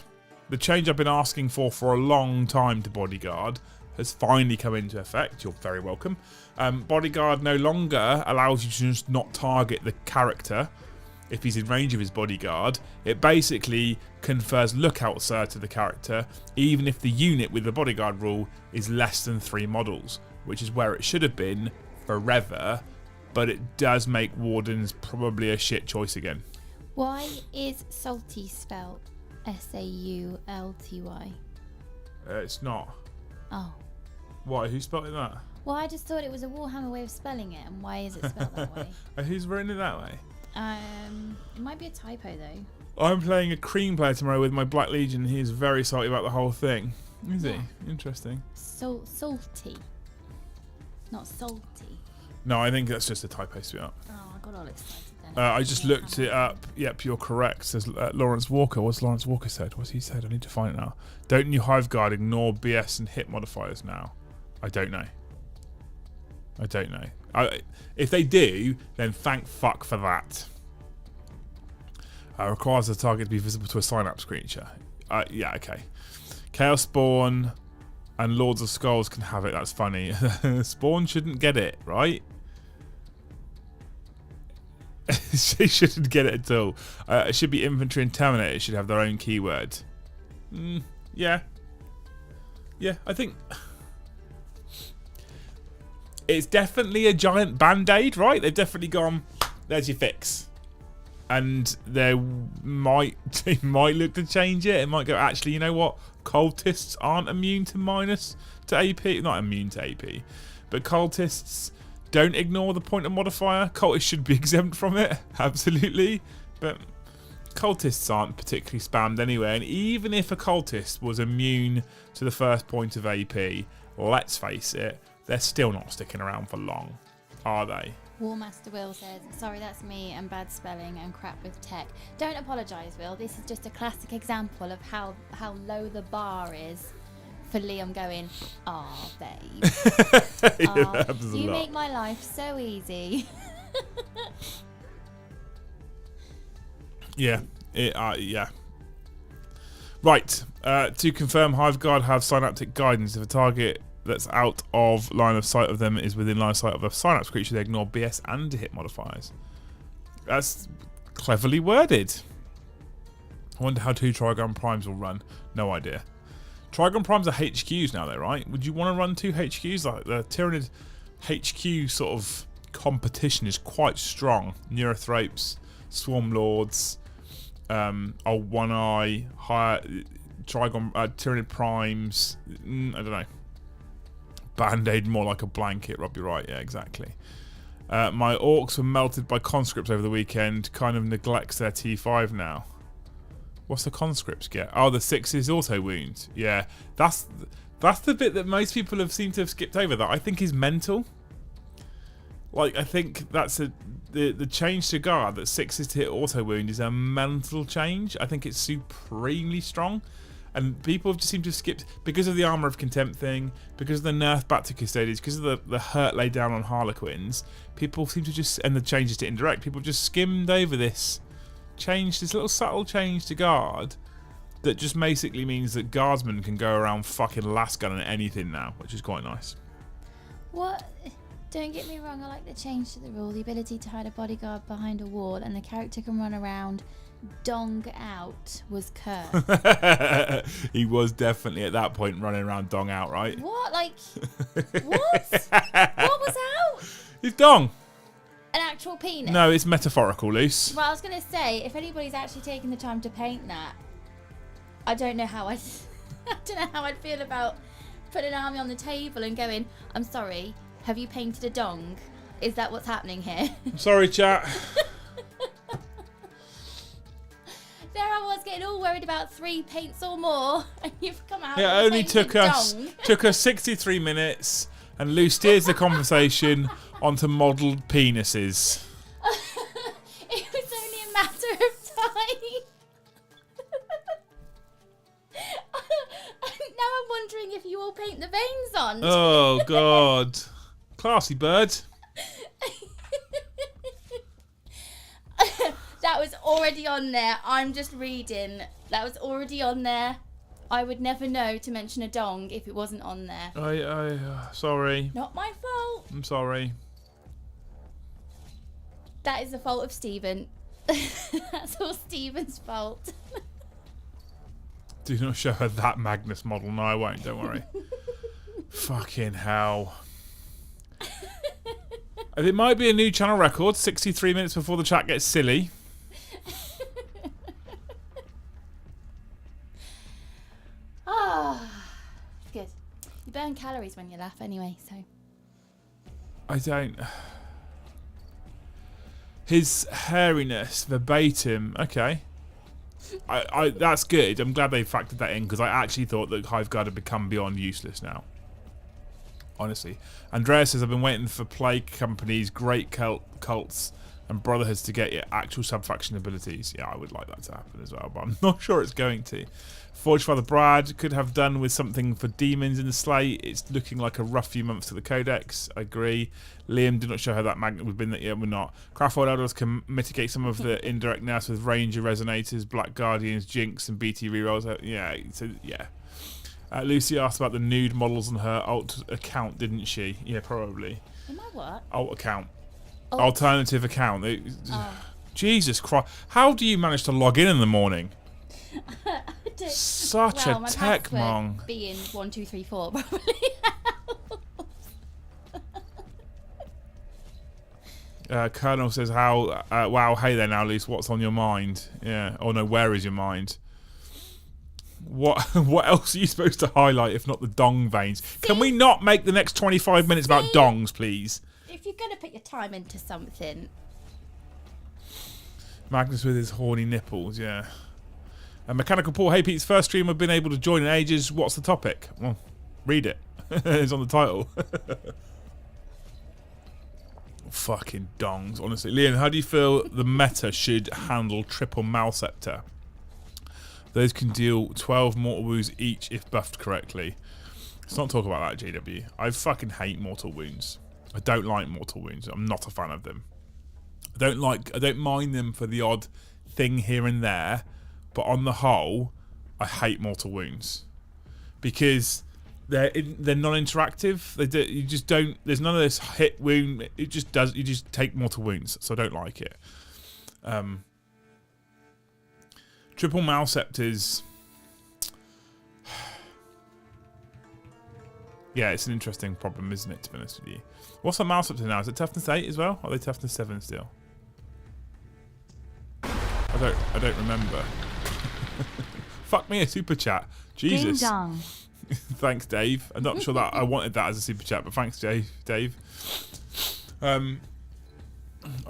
The change I've been asking for a long time to Bodyguard has finally come into effect. You're very welcome. Bodyguard no longer allows you to just not target the character if he's in range of his bodyguard. It basically confers lookout sir to the character, even if the unit with the bodyguard rule is less than 3 models, which is where it should have been forever, but it does make Wardens probably a shit choice again. Why is salty spelled Saulty? It's not. Oh. Why? Who spelled it that? Well, I just thought it was a Warhammer way of spelling it, and why is it spelled that way? Who's written it that way? It might be a typo though. I'm playing a cream player tomorrow with my Black Legion. He is very salty about the whole thing. Is he? Interesting. Salty. Not salty. No, I think that's just a typo, sweetheart. Oh, I got all excited don't know. I just looked it up. Yep, you're correct. Says Lawrence Walker. What's Lawrence Walker said? What's he said? I need to find it now. Don't new Hiveguard ignore BS and hit modifiers now? I don't know. If they do, then thank fuck for that. Requires the target to be visible to a synapse creature. Yeah, okay. Chaos Spawn and Lords of Skulls can have it. That's funny. Spawn shouldn't get it, right? She shouldn't get it at all. It should be Infantry and Terminator should have their own keyword. Yeah. Yeah, I think... It's definitely a giant band-aid, right? They've definitely gone, there's your fix. And they might look to change it. It might go, actually, you know what? Cultists aren't immune to minus to AP. Not immune to AP. But cultists don't ignore the pointer modifier. Cultists should be exempt from it. Absolutely. But cultists aren't particularly spammed anyway. And even if a cultist was immune to the first point of AP, let's face it, they're still not sticking around for long, are they? Warmaster Will says, sorry, that's me and bad spelling and crap with tech. Don't apologise, Will. This is just a classic example of how low the bar is for Liam going, "Aw, babe. Yeah, you make my life so easy." Yeah. Yeah. Right. To confirm, Hiveguard have synaptic guidance. If a target that's out of line of sight of them is within line of sight of a synapse creature, they ignore BS and hit modifiers. That's cleverly worded. I wonder how 2 Trigon Primes will run. No idea. Trigon Primes are HQs now though, right? Would you want to run 2 HQs? Like the Tyranid HQ sort of competition is quite strong. Neurothropes, Swarm Lords, One Eye, higher Trigon, Tyranid Primes. I don't know. Band-Aid more like a blanket, Rob, you're right. Yeah, exactly. My orcs were melted by conscripts over the weekend. Kind of neglects their T5 now. What's the conscripts get? Oh, the 6's auto wounds. Yeah, that's the bit that most people have seemed to have skipped over. That I think is mental. Like, I think that's the change to guard that 6's to hit auto wound is a mental change. I think it's supremely strong. And people have just seemed to have skipped, because of the Armour of Contempt thing, because of the nerf back to Custodians, because of the hurt laid down on Harlequins, people seem to just, and the changes to Indirect, people have just skimmed over this change, this little subtle change to Guard, that just basically means that Guardsmen can go around fucking last gun and anything now, which is quite nice. What? Don't get me wrong, I like the change to the rule, the ability to hide a bodyguard behind a wall, and the character can run around dong out was cursed. He was definitely at that point running around dong out, right? What? Like, what? What was out? His dong. An actual penis? No, it's metaphorical, Luce. Well, I was going to say, if anybody's actually taken the time to paint that, I don't know how I don't know how I'd feel about putting an army on the table and going, I'm sorry, have you painted a dong? Is that what's happening here? I'm sorry, chat. There I was getting all worried about 3 paints or more, and you've come out. Yeah, it only took us 63 minutes, and Lou steers the conversation onto modelled penises. It was only a matter of time. Now I'm wondering if you all paint the veins on. Oh God, classy bird. That was already on there. I'm just reading. That was already on there. I would never know to mention a dong if it wasn't on there. Sorry. Not my fault. I'm sorry. That is the fault of Stephen. That's all Stephen's fault. Do not show her that Magnus model. No, I won't. Don't worry. Fucking hell. It might be a new channel record. 63 minutes before the chat gets silly. Good. You burn calories when you laugh anyway, so. I don't. His hairiness, verbatim. Okay. That's good. I'm glad they factored that in, because I actually thought that Hiveguard had become beyond useless now. Honestly. Andrea says, I've been waiting for Plague Company's great cults and Brotherhoods to get your actual sub-faction abilities. Yeah, I would like that to happen as well, but I'm not sure it's going to. Forge Father Brad could have done with something for demons in the slate. It's looking like a rough few months to the Codex. I agree. Liam did not show how that magnet would have been that. Yeah, we're not. Craftworld Elders can mitigate some of the indirect nerfs with Ranger Resonators, Black Guardians, Jinx, and BT rerolls. Yeah, so yeah. Lucy asked about the nude models on her alt account, didn't she? Yeah, probably. In my what? Alt account. Alt. Alternative account. Jesus Christ. How do you manage to log in the morning? Such a tech mong. Being 1, 2, 3, 4 probably. Colonel says, "How? Wow, hey there now, Luce. What's on your mind? Yeah. Oh no, where is your mind? What else are you supposed to highlight if not the dong veins? Can we not make the next 25 minutes about dongs, please? If you're gonna put your time into something." Magnus with his horny nipples, yeah. And Mechanical Paul, hey Pete's first stream I've been able to join in ages. What's the topic? Well, read it. It's on the title. Fucking dongs, honestly. Leon, how do you feel the meta should handle triple Malceptor? Those can deal 12 mortal wounds each if buffed correctly. Let's not talk about that, JW. I fucking hate mortal wounds. I don't like mortal wounds. I'm not a fan of them. I don't mind them for the odd thing here and there, but on the whole, I hate mortal wounds because they're non-interactive. You just don't. There's none of this hit wound. It just does. You just take mortal wounds, so I don't like it. Triple Malceptors. Yeah, it's an interesting problem, isn't it? To be honest with you, what's a Malceptor now? Is it toughness 8 as well? Or are they toughness 7 still? I don't remember. Fuck me, a super chat. Jesus. Ding dong. Thanks, Dave. I'm not sure that I wanted that as a super chat, but thanks, Dave. I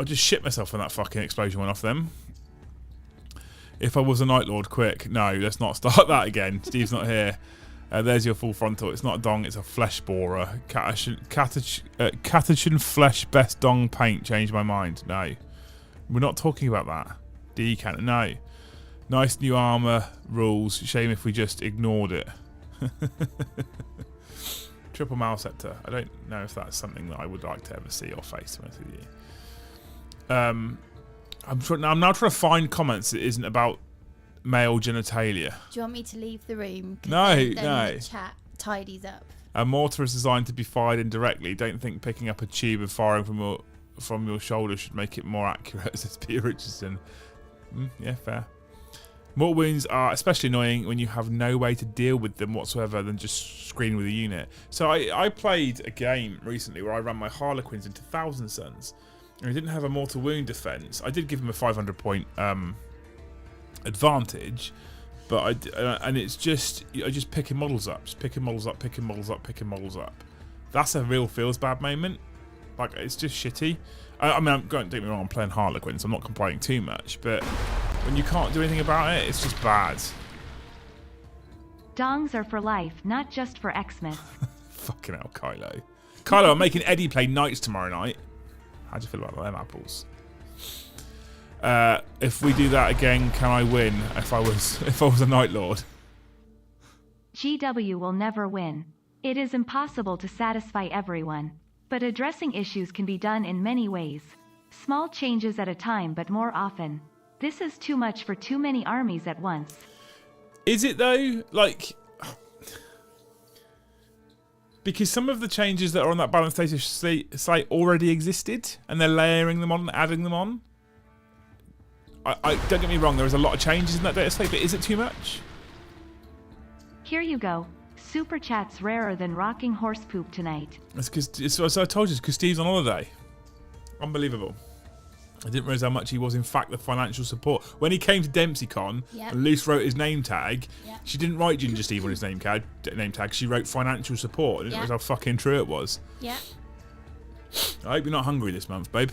just shit myself when that fucking explosion went off them. If I was a Night Lord, quick. No, let's not start that again. Steve's not here. There's your full frontal. It's not a dong, it's a flesh borer. Catechin flesh best dong paint changed my mind. No. We're not talking about that. Decan. No. Nice new armour rules. Shame if we just ignored it. Triple Malceptor. I don't know if that's something that I would like to ever see or face, to be honest with you. I'm now trying to find comments that isn't about male genitalia. Do you want me to leave the room? No, then no. The chat tidies up. A mortar is designed to be fired indirectly. Don't think picking up a tube and firing from your shoulder should make it more accurate, says Peter Richardson. Yeah, fair. Mortal wounds are especially annoying when you have no way to deal with them whatsoever than just screen with a unit. So I played a game recently where I ran my Harlequins into Thousand Suns, and I didn't have a mortal wound defense. I did give him a 500 point advantage, but and it's just I just picking models up, picking models up. That's a real feels bad moment. Like, it's just shitty. I mean, don't get me wrong, I'm playing Harlequins, so I'm not complaining too much, but when you can't do anything about it, it's just bad. Dongs are for life, not just for Xmas. Fucking hell, Kylo. Kylo, I'm making Eddie play Knights tomorrow night. How do you feel about them apples? If we do that again, can I win if I was a Night Lord? GW will never win. It is impossible to satisfy everyone. But addressing issues can be done in many ways. Small changes at a time, but more often. This is too much for too many armies at once. Is it though? Like, because some of the changes that are on that balanced data site already existed, and they're layering them on and adding them on. I don't get me wrong, there is a lot of changes in that data site, but is it too much? Here you go. Super chat's rarer than rocking horse poop tonight. That's because, so I told you, it's because Steve's on holiday. Unbelievable. I didn't realise how much he was, in fact, the financial support. When he came to DempseyCon, and Luce wrote his name tag, she didn't write Ginger Steve on his name tag. She wrote financial support. I didn't realise how fucking true it was. Yeah. I hope you're not hungry this month, babe.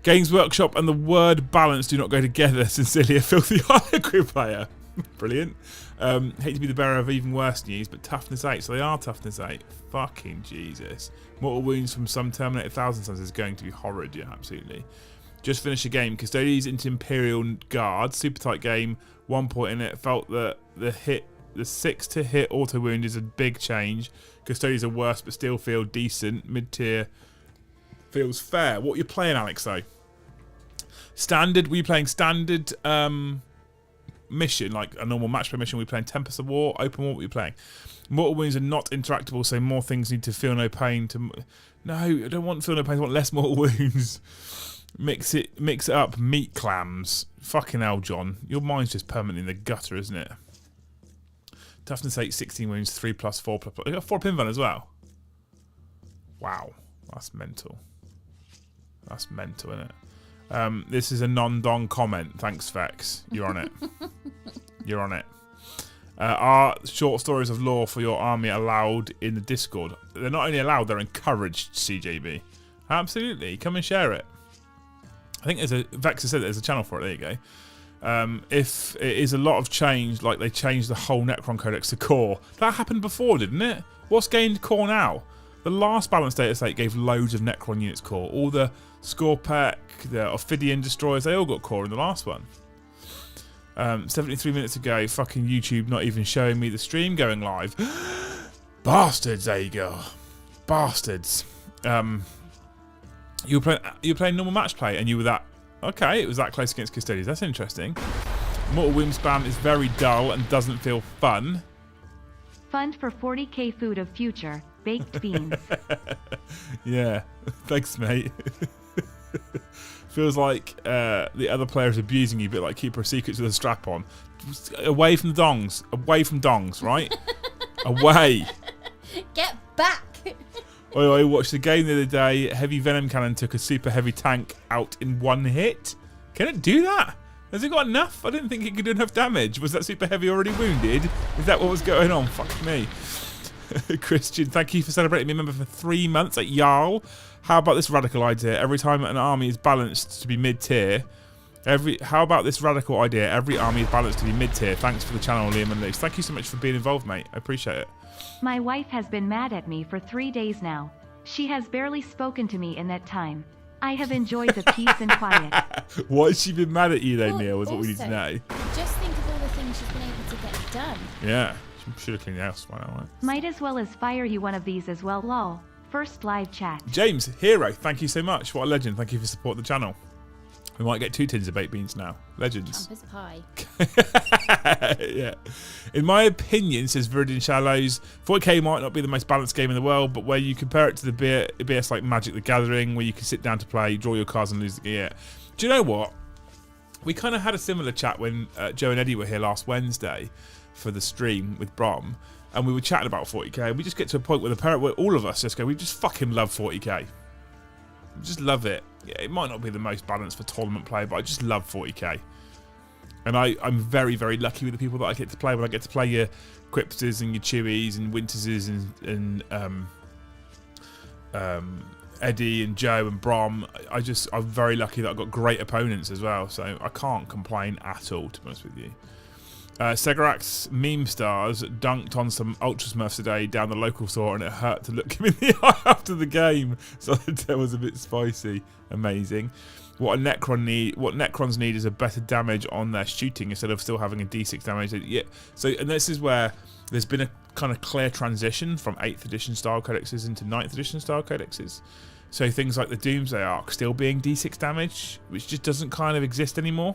Games Workshop and the word balance do not go together. Sincerely, a filthy Harlequin player. Brilliant. Hate to be the bearer of even worse news, but toughness 8, so they are toughness 8. Fucking Jesus. Mortal wounds from some terminated Thousand Suns is going to be horrid, yeah, absolutely. Just finished a game. Custodians into Imperial Guard. Super tight game. 1 point in it. Felt that the 6 to hit auto wound is a big change. Custodians are worse, but still feel decent. Mid-tier feels fair. What are you playing, Alex, though? Standard? Were you playing standard mission, like a normal match play mission? Were you playing Tempest of War? Open War? What were you playing? Mortal wounds are not interactable, so more things need to feel no pain. No, I don't want feel no pain. I want less mortal wounds. Mix it up. Meat clams. Fucking hell, John. Your mind's just permanently in the gutter, isn't it? Toughness 8, 16 wounds, 3 plus 4 plus. You got 4 pinvan as well. Wow, that's mental. That's mental, isn't it? This is a non-dong comment. Thanks, Vex. You're on it. You're on it. Are short stories of lore for your army allowed in the Discord? They're not only allowed, they're encouraged, CJB. Absolutely. Come and share it. I think Vex has said there's a channel for it. There you go. If it is a lot of change, like they changed the whole Necron Codex to core. That happened before, didn't it? What's gained core now? The last balanced data slate gave loads of Necron units core. All the Scorpec, the Ophidian Destroyers, they all got core in the last one. 73 minutes ago, fucking YouTube not even showing me the stream going live. Bastards, there you go. Bastards. You were playing normal match play and you were that... Okay, it was that close against Custodians. That's interesting. Mortal Wound spam is very dull and doesn't feel fun. Fund for 40k food of future. Baked beans. Yeah. Thanks, mate. Feels like the other player is abusing you, but like Keeper of Secrets with a strap on. Away from the dongs. Away from dongs, right? Away. Get back. I watched the game the other day. Heavy Venom Cannon took a super heavy tank out in 1 hit. Can it do that? Has it got enough? I didn't think it could do enough damage. Was that super heavy already wounded? Is that what was going on? Fuck me. Christian, thank you for celebrating me a member for 3 months at Jarl. How about this radical idea? Every time an army is balanced to be mid-tier. How about this radical idea? Every army is balanced to be mid-tier. Thanks for the channel, Liam and Luce. Thank you so much for being involved, mate. I appreciate it. My wife has been mad at me for 3 days now. She has barely spoken to me in that time. I have enjoyed the peace and quiet. Why has she been mad at you then, Neil, is what we need to know. Just think of all the things she's been able to get done. Yeah, she should have cleaned the house by now, right? Might as well as fire you one of these as well, lol. First live chat. James, Hero, thank you so much. What a legend. Thank you for supporting the channel. We might get 2 tins of baked beans now. Legends. Campus pie. Yeah. In my opinion, says Viridian Shallows, 40k might not be the most balanced game in the world, but where you compare it to the BS like Magic the Gathering, where you can sit down to play, draw your cards and lose the gear. Do you know what? We kind of had a similar chat when Joe and Eddie were here last Wednesday for the stream with Brom, and we were chatting about 40k. We just get to a point where all of us just go, we just fucking love 40k. We just love it. Yeah, it might not be the most balanced for tournament play, but I just love 40k. And I'm very, very lucky with the people that I get to play. When I get to play your Quipsters and your Chewies and Winterses and Eddie and Joe and Brom, I'm very lucky that I've got great opponents as well. So I can't complain at all, to be honest with you. Segarax meme stars dunked on some Ultra Smurfs today down the local store, and it hurt to look him in the eye after the game. So that was a bit spicy. Amazing. What Necrons need is a better damage on their shooting instead of still having a D6 damage. Yeah. So, and this is where there's been a kind of clear transition from 8th edition style codexes into 9th edition style codexes. So things like the Doomsday Arc still being D6 damage, which just doesn't kind of exist anymore.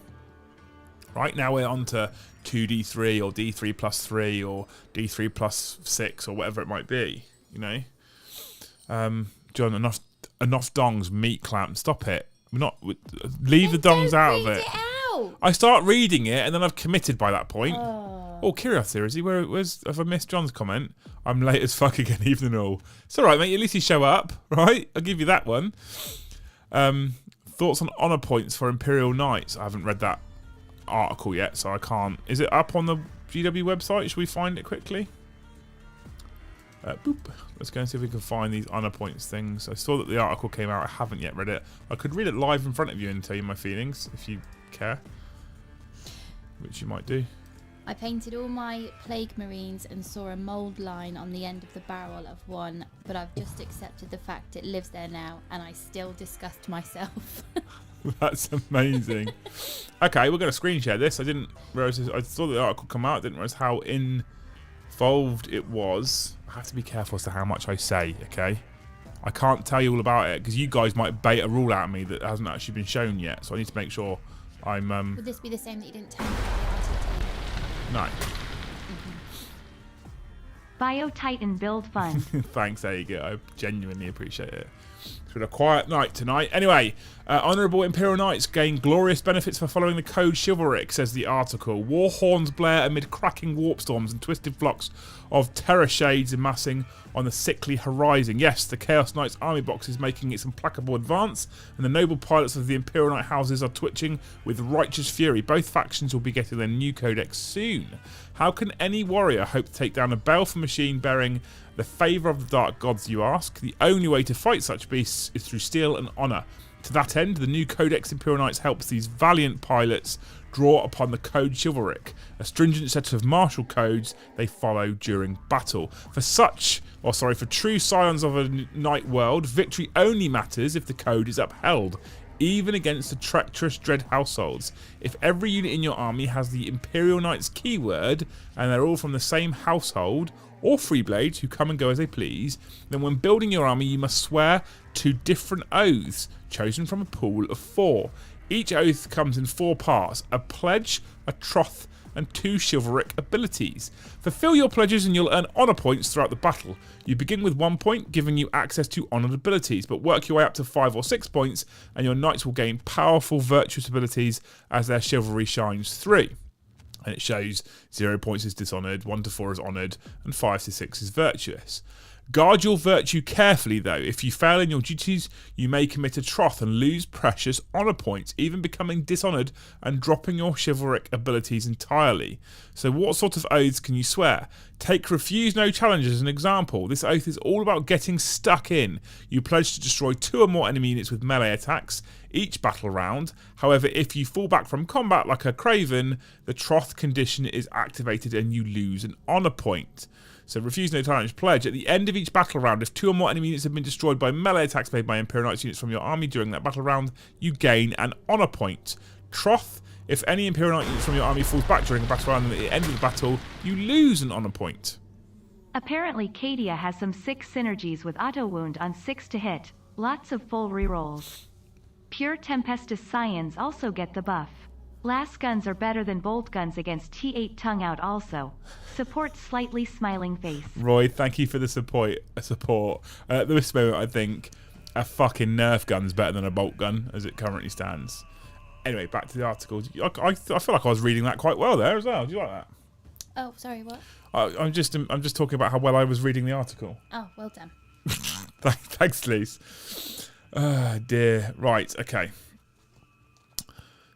Right now we're on to 2d3 or d3 plus 3 or d3 plus 6 or whatever it might be, you know. John, enough dongs, meat clamp. Stop it. Leave the dongs out of it. I start reading it and then I've committed by that point. Oh, curiosity, where's have I missed John's comment? I'm late as fuck again, even all. It's alright, mate, at least you show up, right? I'll give you that one. Thoughts on honour points for Imperial Knights. I haven't read that article yet, so I can't. Is it up on the GW website? Should we find it quickly? Boop. Let's go and see if we can find these honour points things. I saw that the article came out. I haven't yet read it. I could read it live in front of you and tell you my feelings if you care, which you might do. I painted all my Plague Marines and saw a mould line on the end of the barrel of one, but I've just accepted the fact it lives there now, and I still disgust myself. That's amazing. Okay, we're going to screen share this. I didn't realise this. I saw the article come out. I didn't realise how involved it was. I have to be careful as to how much I say, okay? I can't tell you all about it because you guys might bait a rule out of me that hasn't actually been shown yet. So I need to make sure I'm... Would this be the same that you didn't tell me about the RTT? No. BioTitan Build Fund. Thanks, there you go. I genuinely appreciate it. It's been a quiet night tonight. Anyway, Honourable Imperial Knights gain glorious benefits for following the code chivalric, says the article. War horns blare amid cracking warp storms and twisted flocks of terror shades amassing on the sickly horizon. Yes, the Chaos Knights army box is making its implacable advance, and the noble pilots of the Imperial Knight houses are twitching with righteous fury. Both factions will be getting their new codex soon. How can any warrior hope to take down a baleful machine bearing the favour of the dark gods, you ask? The only way to fight such beasts is through steel and honour. To that end, the new Codex Imperial Knights helps these valiant pilots draw upon the Code Chivalric, a stringent set of martial codes they follow during battle. For true scions of a knight world, victory only matters if the code is upheld, even against the treacherous dread households. If every unit in your army has the Imperial Knights keyword, and they're all from the same household, or Freeblades who come and go as they please, then when building your army you must swear 2 different oaths, chosen from a pool of 4. Each oath comes in 4 parts: a pledge, a troth, and 2 chivalric abilities. Fulfill your pledges and you'll earn honour points throughout the battle. You begin with 1 point, giving you access to honoured abilities, but work your way up to 5 or 6 points, and your knights will gain powerful virtuous abilities as their chivalry shines through. And it shows 0 points is dishonoured, 1 to 4 is honoured, and 5 to 6 is virtuous. Guard your virtue carefully, though. If you fail in your duties, you may commit a troth and lose precious honour points, even becoming dishonoured and dropping your chivalric abilities entirely. So what sort of oaths can you swear? Take refuse no challenge as an example. This oath is all about getting stuck in. You pledge to destroy 2 or more enemy units with melee attacks each battle round. However, if you fall back from combat like a craven, the troth condition is activated and you lose an honour point. So refuse no challenge pledge. At the end of each battle round, if 2 or more enemy units have been destroyed by melee attacks made by Imperial Knights units from your army during that battle round, you gain an honour point. Troth. If any Imperial Knight unit from your army falls back during a battle round and at the end of the battle, you lose an honour point. Apparently Cadia has some sick synergies with auto wound on 6 to hit, lots of full rerolls. Pure Tempestus Scions also get the buff. Last guns are better than bolt guns against T8 tongue out also. Support slightly smiling face. Roy, thank you for the support. At this moment, I think a fucking Nerf gun's better than a bolt gun as it currently stands. Anyway, back to the article. I feel like I was reading that quite well there as well. Do you like that? Oh, sorry, what? I'm just talking about how well I was reading the article. Oh, well done. Thanks, Lise. Oh, dear. Right, okay.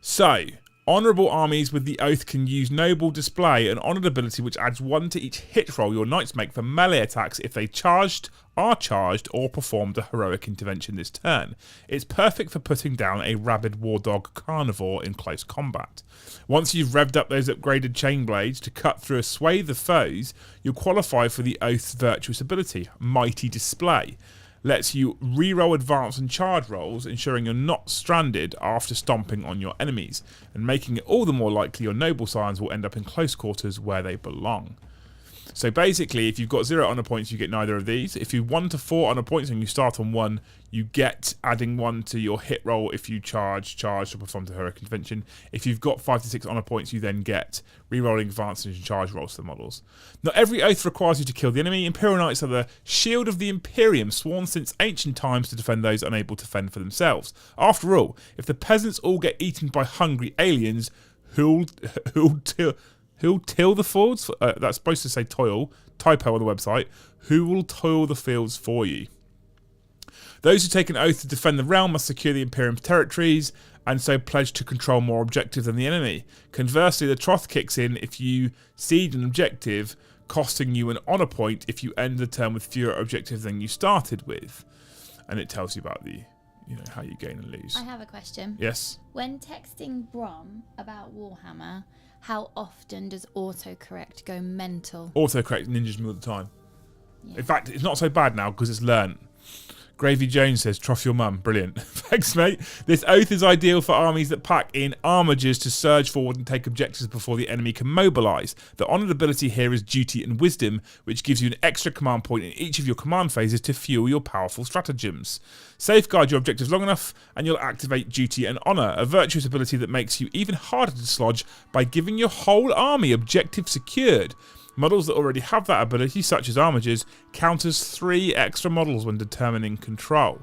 So, honourable armies with the oath can use noble display, an honoured ability which adds 1 to each hit roll your knights make for melee attacks if they are charged, or performed a heroic intervention this turn. It's perfect for putting down a rabid war dog carnivore in close combat. Once you've revved up those upgraded chain blades to cut through a swathe of foes, you'll qualify for the oath's virtuous ability, Mighty Display. Lets you re-roll advance and charge rolls, ensuring you're not stranded after stomping on your enemies, and making it all the more likely your noble scions will end up in close quarters where they belong. So basically, if you've got 0 honour points, you get neither of these. If you 1 to 4 honour points and you start on 1, you get adding 1 to your hit roll if you charge or perform the heroic intervention. If you've got 5 to 6 honour points, you then get re-rolling advance and charge rolls to the models. Not every oath requires you to kill the enemy. Imperial Knights are the shield of the Imperium, sworn since ancient times to defend those unable to fend for themselves. After all, if the peasants all get eaten by hungry aliens, who'll till the fields? That's supposed to say toil. Typo on the website. Who will toil the fields for you? Those who take an oath to defend the realm must secure the Imperium's territories and so pledge to control more objectives than the enemy. Conversely, the troth kicks in if you cede an objective, costing you an honour point if you end the turn with fewer objectives than you started with. And it tells you about the, how you gain and lose. I have a question. Yes. When texting Brom about Warhammer, how often does autocorrect go mental? Autocorrect ninjas me all the time. Yeah. In fact, it's not so bad now because it's learnt. Gravy Jones says, trough your mum. Brilliant. Thanks, mate. This oath is ideal for armies that pack in armigers to surge forward and take objectives before the enemy can mobilise. The honoured ability here is Duty and Wisdom, which gives you an extra command point in each of your command phases to fuel your powerful stratagems. Safeguard your objectives long enough and you'll activate Duty and Honour, a virtuous ability that makes you even harder to dislodge by giving your whole army objective secured. Models that already have that ability, such as armigers, count as 3 extra models when determining control.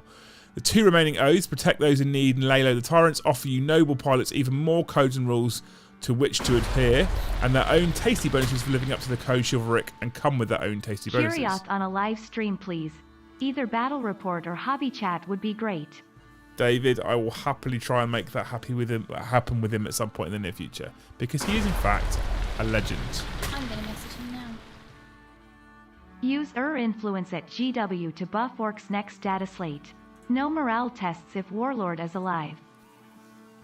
The 2 remaining oaths, Protect Those in Need and Lay Low the Tyrants, offer you noble pilots even more codes and rules to which to adhere, and their own tasty bonuses for living up to the code chivalric and come with their own tasty bonuses. Curious on a live stream, please. Either battle report or hobby chat would be great. David, I will happily try and make that happen with him at some point in the near future, because he is in fact a legend. I'm going to message him now. Use influence at GW to buff Orc's next Dataslate. No morale tests if Warlord is alive.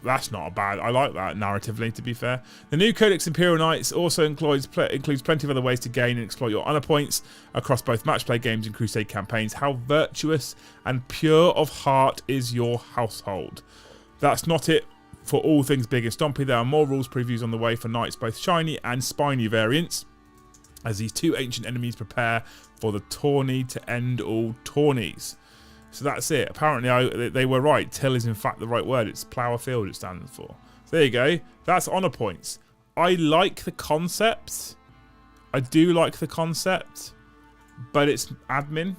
That's not bad. I like that narratively, to be fair. The new Codex Imperial Knights also includes plenty of other ways to gain and exploit your honor points across both match play games and Crusade campaigns. How virtuous and pure of heart is your household? That's not it for all things big and stompy. There are more rules previews on the way for Knights, both shiny and spiny variants, as these 2 ancient enemies prepare for the tourney to end all tourneys. So that's it. Apparently they were right. Till is in fact the right word. It's plough a field it stands for. So there you go. That's honour points. I like the concept. I do like the concept. But it's admin.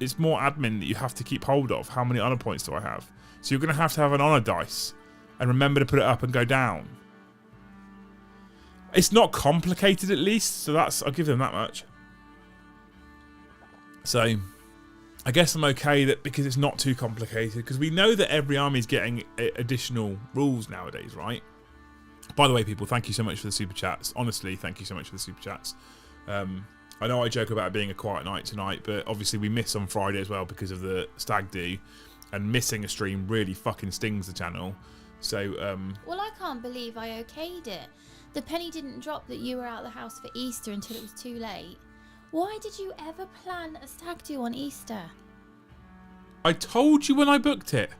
It's more admin that you have to keep hold of. How many honour points do I have? So you're going to have an honour dice. And remember to put it up and go down. It's not complicated at least. So I'll give them that much. So I guess I'm okay that because it's not too complicated, because we know that every army is getting additional rules nowadays, right? By the way, people, thank you so much for the super chats. Honestly, thank you so much for the super chats. I know I joke about it being a quiet night tonight, but obviously we miss on Friday as well because of the stag do, and missing a stream really fucking stings the channel. So well, I can't believe I okayed it. The penny didn't drop that you were out of the house for Easter until it was too late. Why did you ever plan a stag do on Easter? I told you when I booked it.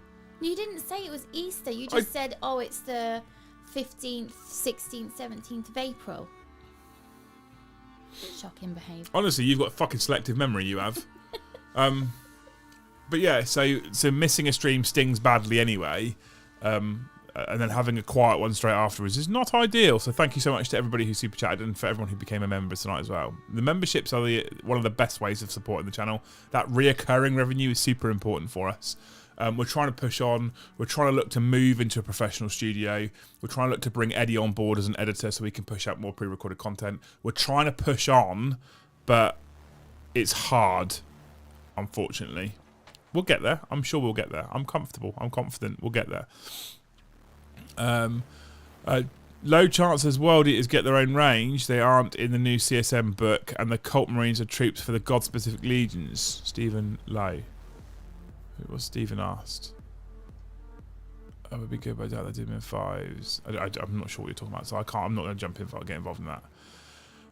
You didn't say it was Easter. You just said, oh, it's the 15th, 16th, 17th of April. Shocking behaviour. Honestly, you've got fucking selective memory, you have. But yeah, so missing a stream stings badly anyway. And then having a quiet one straight afterwards is not ideal. So thank you so much to everybody who super chatted and for everyone who became a member tonight as well. The memberships are one of the best ways of supporting the channel. That reoccurring revenue is super important for us. We're trying to push on. We're trying to look to move into a professional studio. We're trying to look to bring Eddie on board as an editor so we can push out more pre-recorded content. We're trying to push on, but it's hard, unfortunately. We'll get there. I'm sure we'll get there. I'm comfortable. I'm confident we'll get there. Low chance as World Eaters get their own range. They aren't in the new CSM book, and the Cult Marines are troops for the God-specific legions. Stephen Lowe. Who was Stephen asked? That would be good, but I doubt they did them in 5s. I'm not sure what you're talking about, so I'm not going to jump in. Get involved in that.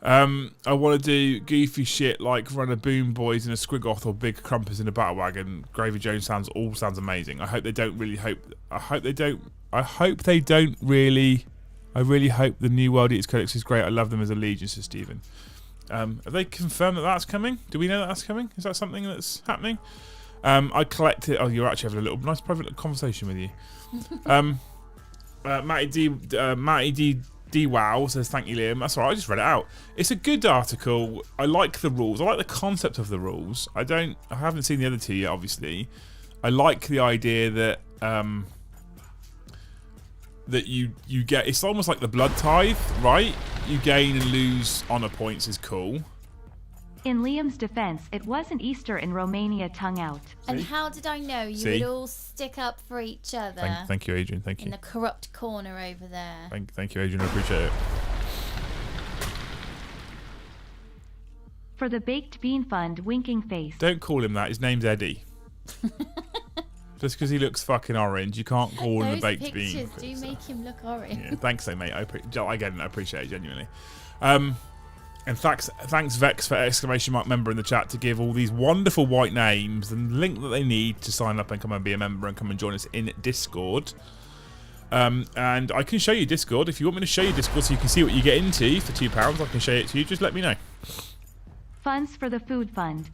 I want to do goofy shit like run a Boom Boys in a Squiggoth or Big Crumpers in a Battle Wagon. Gravy Jones sounds amazing. I hope they don't really I really hope the new World Eaters Codex is great. I love them as a legion, says Stephen. Have they confirmed that that's coming? Do we know that that's coming? Is that something that's happening? I collected... Oh, you're actually having a nice private conversation with you. Matty D Wow says, thank you, Liam. That's all right, I just read it out. It's a good article. I like the rules. I like the concept of the rules. I haven't seen the other two yet, obviously. I like the idea that that you get, it's almost like the blood tithe, right? You gain and lose honor points is cool. In Liam's defense, it wasn't Easter in Romania, tongue out. And how did I know you would all stick up for each other? Thank you, Adrian. Thank you. In the corrupt corner over there. Thank you, Adrian. I appreciate it. For the Baked Bean Fund, winking face. Don't call him that. His name's Eddie. Just because he looks fucking orange, you can't call him a baked bean. Those pictures do make him look orange. Yeah, thanks, though, mate. I get it. I appreciate it genuinely. And thanks Vex for exclamation mark member in the chat to give all these wonderful white names and the link that they need to sign up and come and be a member and come and join us in Discord. And I can show you Discord. If you want me to show you Discord so you can see what you get into for £2, I can show it to you. Just let me know. Funds for the food fund.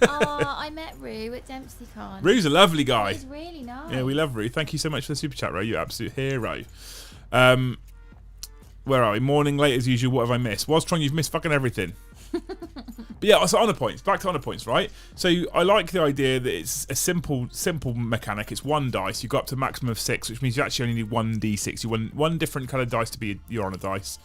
Oh, I met Rue at DempseyCon. Rue's a lovely guy. He's really nice. Yeah, we love Rue. Thank you so much for the super chat, Rue. You're an absolute hero. Where are we? Morning, late as usual. What have I missed? Woztron, you've missed fucking everything. But yeah, so honor points. Back to honor points, right? So I like the idea that it's a simple mechanic. It's one dice. You go up to a maximum of 6, which means you actually only need 1d6. You want one different kind of dice to be your honor dice.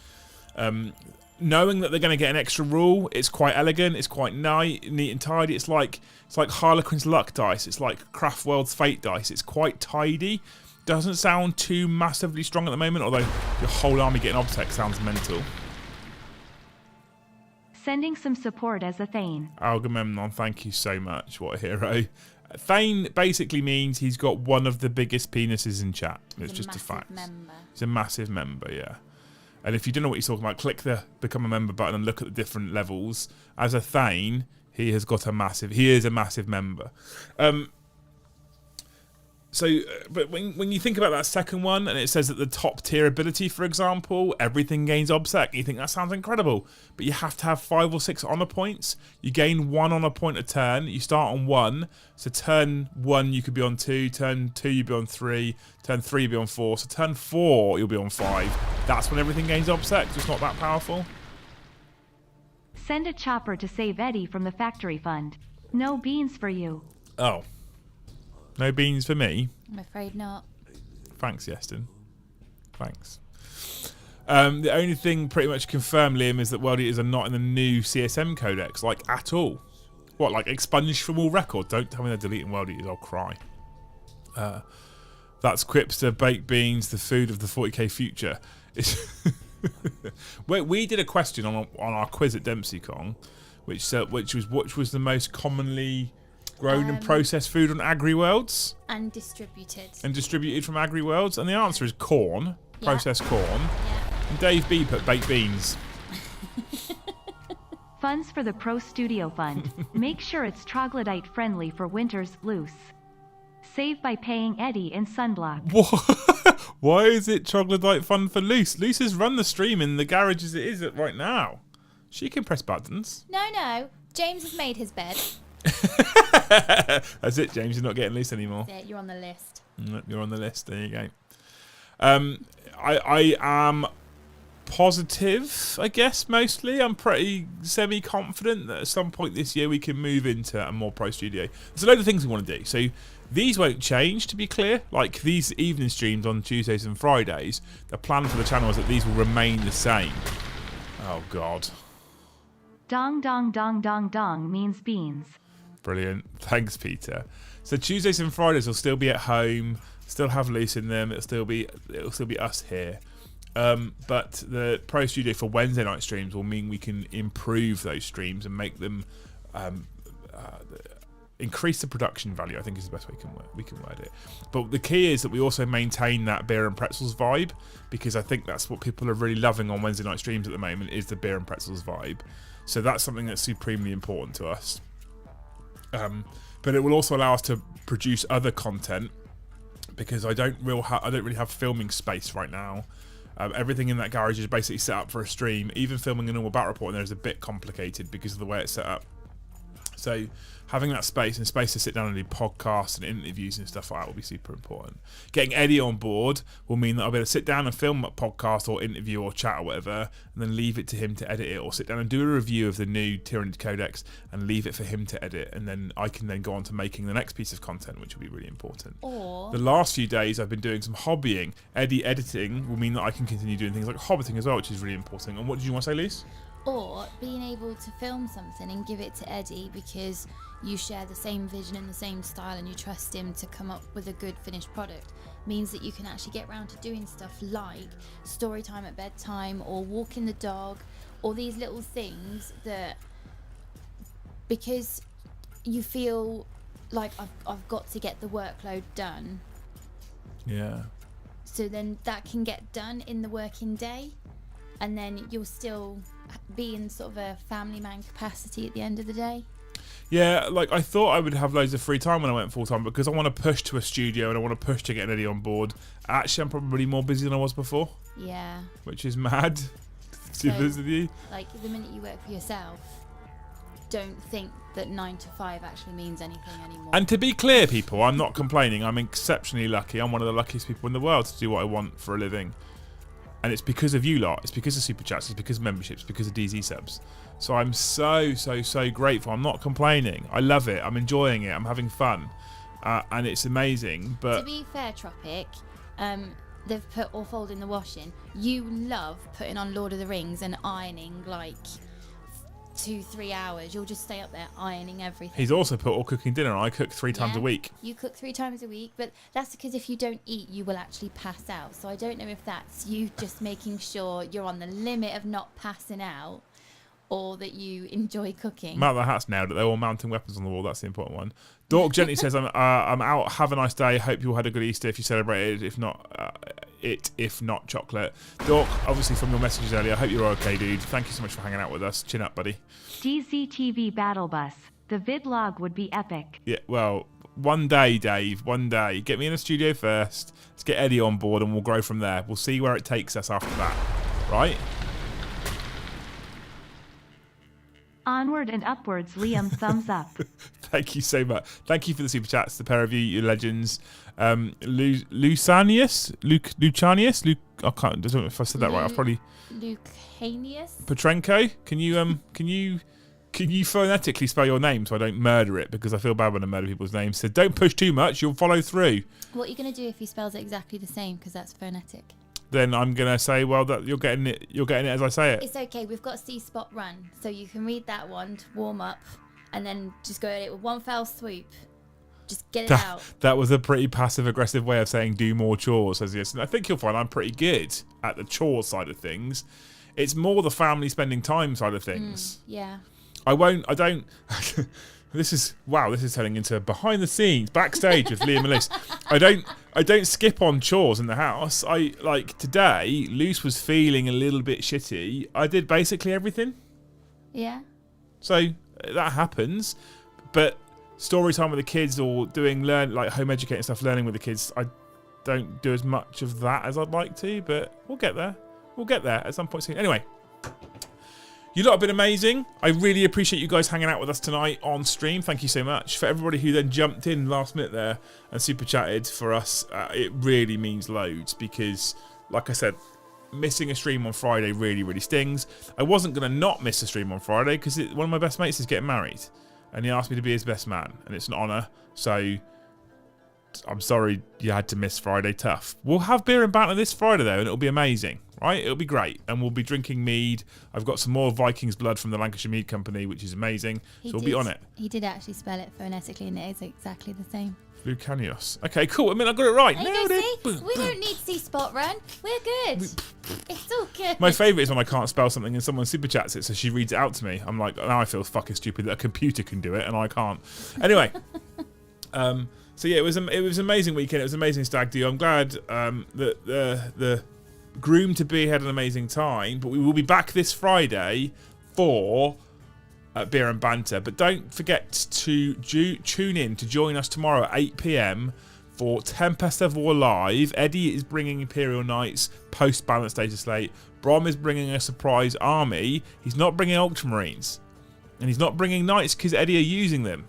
Knowing that they're going to get an extra rule, it's quite elegant. It's quite neat and tidy. It's like Harlequin's luck dice. It's like Craftworld's fate dice. It's quite tidy. Doesn't sound too massively strong at the moment, although your whole army getting Obsec sounds mental. Sending some support as a Thane. Agamemnon, thank you so much. What a hero. Thane basically means he's got one of the biggest penises in chat. It's just a fact. Member. He's a massive member, yeah. And if you don't know what he's talking about, click the become a member button and look at the different levels. As a Thane, he is a massive member. But when you think about that second one, and it says that the top tier ability, for example, everything gains obsec, you think that sounds incredible. But you have to have 5 or 6 honor points. You gain 1 honor point a turn. You start on 1. So turn 1 you could be on 2. Turn 2 you'd be on 3. Turn 3 you'd be on 4. So turn 4 you'll be on 5. That's when everything gains obsec. Just not that powerful. Send a chopper to save Eddie from the factory fund. No beans for you. Oh. No beans for me? I'm afraid not. Thanks, Yeston. Thanks. The only thing pretty much confirmed, Liam, is that World Eaters are not in the new CSM codex, like, at all. What, like, expunged from all record? Don't tell me they're deleting World Eaters, I'll cry. That's Quipster, baked beans, the food of the 40k future. We did a question on our quiz at DempseyCon, which was the most commonly grown and processed food on AgriWorlds? And distributed. And distributed from AgriWorlds? And the answer is corn. Processed corn. Yeah. And Dave B put baked beans. Funds for the Pro Studio Fund. Make sure it's troglodyte friendly for winters loose. Save by paying Eddie in sunblock. What? Why is it troglodyte fun for Luce? Luce has run the stream in the garage as it is right now. She can press buttons. No. James has made his bed. That's it, James. You're not getting loose anymore. Yeah, you're on the list. You're on the list. There you go. I am positive, I guess, mostly. I'm pretty semi-confident that at some point this year we can move into a more pro studio. There's a load of things we want to do. So these won't change, to be clear. Like these evening streams on Tuesdays and Fridays, the plan for the channel is that these will remain the same. Oh, God. Dong dong dong dong dong means beans. Brilliant. Thanks, Peter. So Tuesdays and Fridays will still be at home, still have Luce in them, it'll still be us here. But the Pro Studio for Wednesday night streams will mean we can improve those streams and make them increase the production value, I think is the best way we can word it. But the key is that we also maintain that beer and pretzels vibe, because I think that's what people are really loving on Wednesday night streams at the moment, is the beer and pretzels vibe. So that's something that's supremely important to us. But it will also allow us to produce other content, because I don't really have filming space right now. Everything in that garage is basically set up for a stream. Even filming a normal battle report in there is a bit complicated because of the way it's set up. So having that space and space to sit down and do podcasts and interviews and stuff like that will be super important. Getting Eddie on board will mean that I'll be able to sit down and film a podcast or interview or chat or whatever, and then leave it to him to edit it, or sit down and do a review of the new Tyranid Codex and leave it for him to edit, and then I can then go on to making the next piece of content, which will be really important. Or the last few days I've been doing some hobbying. Eddie editing will mean that I can continue doing things like hobbiting as well, which is really important. And what did you want to say, Lise? Or being able to film something and give it to Eddie because you share the same vision and the same style and you trust him to come up with a good finished product means that you can actually get around to doing stuff like story time at bedtime or walking the dog, or these little things that, because you feel like I've got to get the workload done. Yeah. So then that can get done in the working day, and then you'll still be in sort of a family man capacity at the end of the day? Yeah, like I thought I would have loads of free time when I went full time because I want to push to a studio and I want to push to get Eddie on board. Actually, I'm probably more busy than I was before. Yeah. Which is mad. To be honest with you. Like the minute you work for yourself, don't think that 9 to 5 actually means anything anymore. And to be clear, people, I'm not complaining. I'm exceptionally lucky. I'm one of the luckiest people in the world to do what I want for a living. And it's because of you lot. It's because of Super Chats. It's because of memberships. It's because of DZ subs. So I'm so grateful. I'm not complaining. I love it. I'm enjoying it. I'm having fun. And it's amazing. But to be fair, Tropic, they've put All Fold in the washing. You love putting on Lord of the Rings and ironing like 2-3 hours. You'll just stay up there ironing everything. He's also put All Cooking Dinner. I cook 3 times a week. You cook 3 times a week, but that's because if you don't eat, you will actually pass out. So I don't know if that's you just making sure you're on the limit of not passing out, or that you enjoy cooking. Matt the Hat's nailed it. They're all mounting weapons on the wall. That's the important one. Dork gently says, I'm out. Have a nice day. Hope you all had a good Easter if you celebrated. If not, chocolate. Dork, obviously from your messages earlier, I hope you're okay, dude. Thank you so much for hanging out with us. Chin up, buddy. DZTV Battle Bus. The vidlog would be epic. Yeah, well, one day, Dave. One day. Get me in the studio first. Let's get Eddie on board and we'll grow from there. We'll see where it takes us after that. Right? Onward and upwards, Liam. Thumbs up. Thank you so much. Thank you for the super chats, the pair of you, you legends. Lucanius? I don't know if I said that right. I've probably. Lucanius? Petrenko? Can you phonetically spell your name so I don't murder it, because I feel bad when I murder people's names. So don't push too much. You'll follow through. What are you going to do if he spells it exactly the same? Because that's phonetic. Then I'm gonna say, well, that you're getting it as I say it. It's okay. We've got C Spot Run, so you can read that one to warm up, and then just go at it with one fell swoop. Just get it out. That was a pretty passive aggressive way of saying do more chores, says yes. And I think you'll find I'm pretty good at the chore side of things. It's more the family spending time side of things. Yeah. I don't. This is turning into behind the scenes, backstage with Liam and Liz. I don't skip on chores in the house. I like today. Luce was feeling a little bit shitty. I did basically everything. Yeah. So that happens, but story time with the kids or doing home educating stuff, learning with the kids, I don't do as much of that as I'd like to. But we'll get there. We'll get there at some point soon. Anyway. You lot have been amazing. I really appreciate you guys hanging out with us tonight on stream. Thank you so much. For everybody who then jumped in last minute there and super chatted for us, it really means loads because, like I said, missing a stream on Friday really, really stings. I wasn't going to not miss a stream on Friday because one of my best mates is getting married and he asked me to be his best man and it's an honour. So I'm sorry you had to miss Friday. Tough. We'll have beer and banter this Friday though and it'll be amazing. Right, it'll be great, and we'll be drinking mead. I've got some more Vikings blood from the Lancashire Mead Company, which is amazing. So we'll be on it. He did actually spell it phonetically, and it is exactly the same. Lucanius. Okay, cool. I mean, I got it right. We don't need C Spot Run. We're good. It's all good. My favourite is when I can't spell something and someone super chats it, so she reads it out to me. I'm like, now I feel fucking stupid that a computer can do it and I can't. Anyway. So yeah, it was an amazing weekend. It was an amazing stag do. I'm glad that the groom to be had an amazing time, but we will be back this Friday for beer and banter. But don't forget to tune in to join us tomorrow at 8 p.m. for Tempest of War Live. Eddie is bringing Imperial Knights post balanced Dataslate. Brom is bringing a surprise army. He's not bringing Ultramarines, and he's not bringing Knights because Eddie are using them.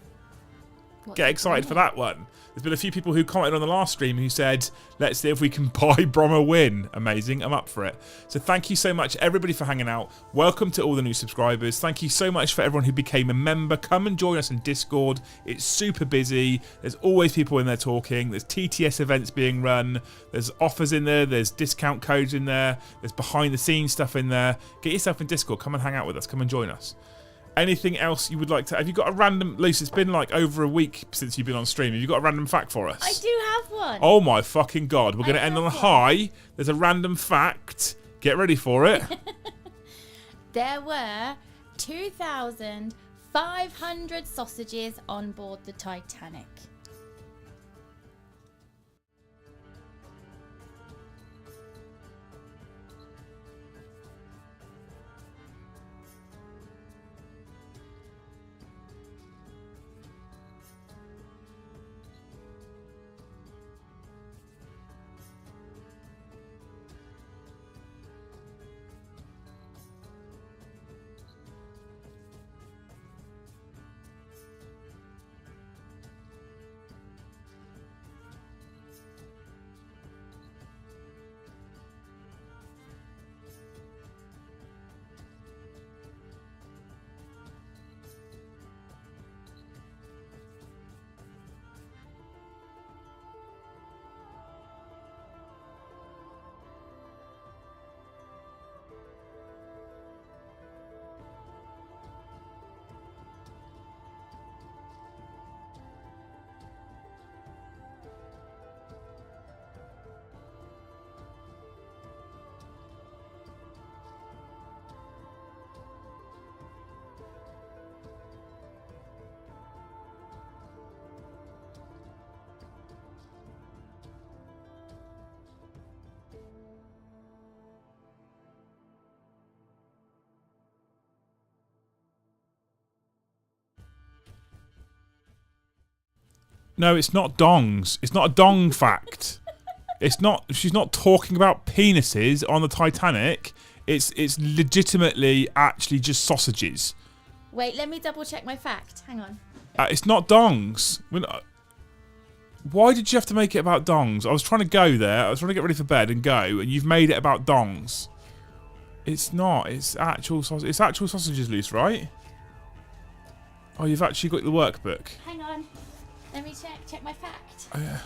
Get excited for that one. There's been a few people who commented on the last stream who said, let's see if we can buy Brom a win. Amazing. I'm up for it. So thank you so much, everybody, for hanging out. Welcome to all the new subscribers. Thank you so much for everyone who became a member. Come and join us in Discord. It's super busy. There's always people in there talking. There's TTS events being run. There's offers in there. There's discount codes in there. There's behind-the-scenes stuff in there. Get yourself in Discord. Come and hang out with us. Come and join us. Anything else you would like to... Have you got a random... Luce, it's been like over a week since you've been on stream. Have you got a random fact for us? I do have one. Oh my fucking God. We're going to end on a high. There's a random fact. Get ready for it. There were 2,500 sausages on board the Titanic. No, it's not dongs. It's not a dong fact. It's not. She's not talking about penises on the Titanic. It's legitimately actually just sausages. Wait, let me double check my fact. Hang on. It's not dongs. Why did you have to make it about dongs? I was trying to go there. I was trying to get ready for bed and go, and you've made it about dongs. It's not. It's actual sausage. It's actual sausages, Luce, right? Oh, you've actually got the workbook. Hang on. Let me check my fact. Oh, yeah.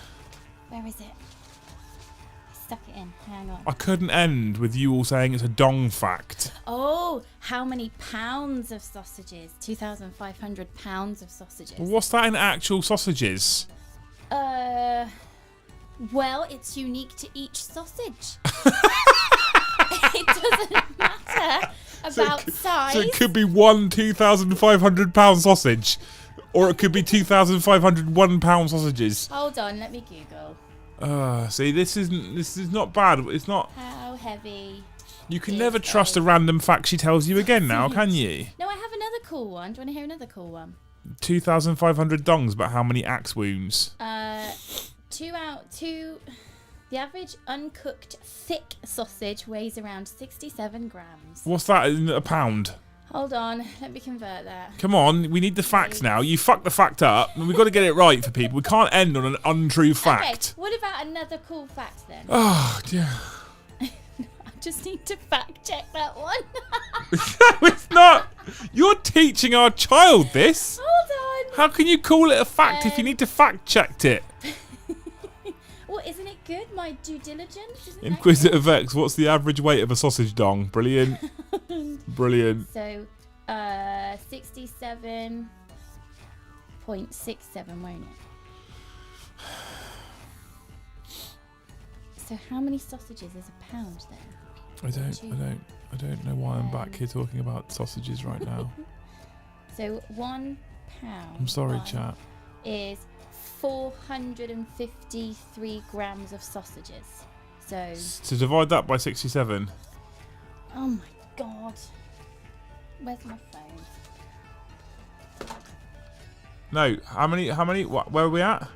Where is it? I stuck it in. Hang on. I couldn't end with you all saying it's a dong fact. Oh, how many pounds of sausages? 2,500 pounds of sausages. What's that in actual sausages? Well, it's unique to each sausage. It doesn't matter about size. So it could be one 2,500 pound sausage, or it could be 2,500 1 pound sausages. Hold on, let me Google. See, this is not bad. It's not. How heavy? You can never trust a random fact she tells you again now, can you? No, I have another cool one. Do you want to hear another cool one? 2,500 dongs, but how many axe wounds? The average uncooked thick sausage weighs around 67 grams. What's that in a pound? Hold on, let me convert that. Come on, we need the facts now. You fucked the fact up, and we've got to get it right for people. We can't end on an untrue fact. Okay, what about another cool fact then? Oh, dear. I just need to fact check that one. No, it's not. You're teaching our child this. Hold on. How can you call it a fact if you need to fact check it? Well, isn't it good? My due diligence? Isn't Inquisitive X, what's the average weight of a sausage dong? Brilliant. Brilliant. So, 67.67, won't it? So how many sausages is a pound then? I don't know why I'm back here talking about sausages right now. So 1 pound. I'm sorry, chat. Is 453 grams of sausages. So to divide that by 67. Oh my god. Where's my phone? No, how many where are we at?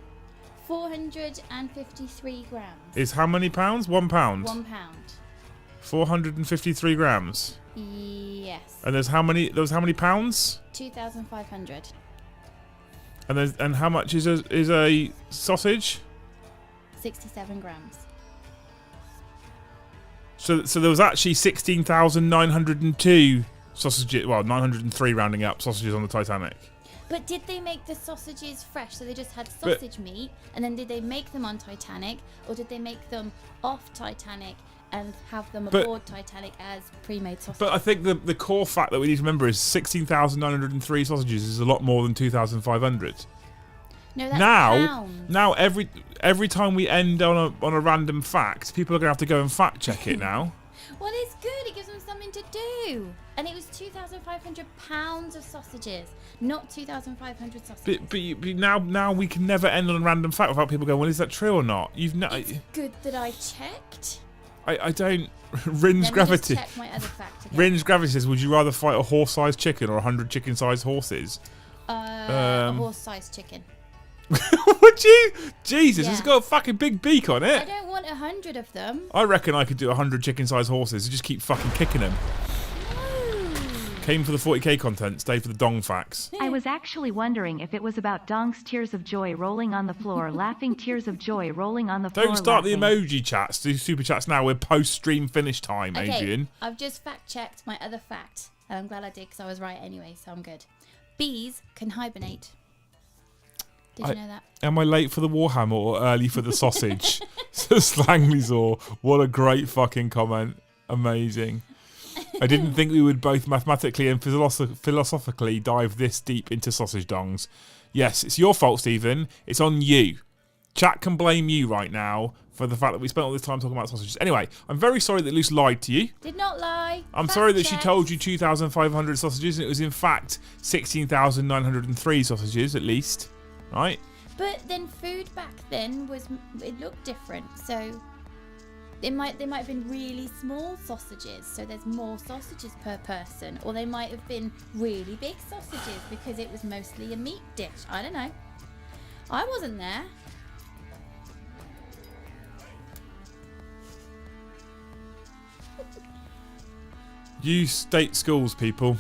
453 grams. Is how many pounds? 1 pound. 1 pound. 453 grams. Yes. And there was how many pounds? 2,500. And how much is a sausage? 67 grams. So there was actually 16,902 sausages. Well, 903 rounding up sausages on the Titanic. But did they make the sausages fresh? So they just had sausage meat, and then did they make them on Titanic, or did they make them off Titanic and have them aboard Titanic as pre-made sausages? But I think the core fact that we need to remember is 16,903 sausages is a lot more than 2,500. No, that's pounds. Now every time we end on a random fact, people are going to have to go and fact check it now. Well, it's good. It gives them something to do. And it was 2,500 pounds of sausages, not 2,500 sausages. But now we can never end on a random fact without people going, well, is that true or not? It's good that I checked. I don't. Rin's Gravity. Check my other fact again. Rin's Gravity says, would you rather fight a horse-sized chicken or 100 chicken-sized horses? A horse-sized chicken. Would you? Jesus, Yeah. It's got a fucking big beak on I it. don't want 100 of them. I reckon I could do 100 chicken-sized horses and just keep fucking kicking them. Came for the 40k content, stayed for the dong facts. I was actually wondering if it was about Dong's tears of joy rolling on the floor, laughing tears of joy rolling on the floor. Don't start laughing. the emoji chats, do super chats now. We're post-stream finish time, Okay, Adrian. I've just fact-checked my other fact. And I'm glad I did because I was right anyway, so I'm good. Bees can hibernate. Did you know that? Am I late for the Warhammer or early for the sausage? Says Langleysaw. What a great fucking comment. Amazing. I didn't think we would both mathematically and philosophically dive this deep into sausage dongs. Yes, it's your fault, Stephen. It's on you. Chat can blame you right now for the fact that we spent all this time talking about sausages. Anyway, I'm very sorry that Luce lied to you. Did not lie. I'm sorry that she told you 2,500 sausages and it was in fact 16,903 sausages at least. Right? But then food back then it looked different. So they might have been really small sausages, so there's more sausages per person, or they might have been really big sausages because it was mostly a meat dish. I don't know. I wasn't there. Use state schools, people.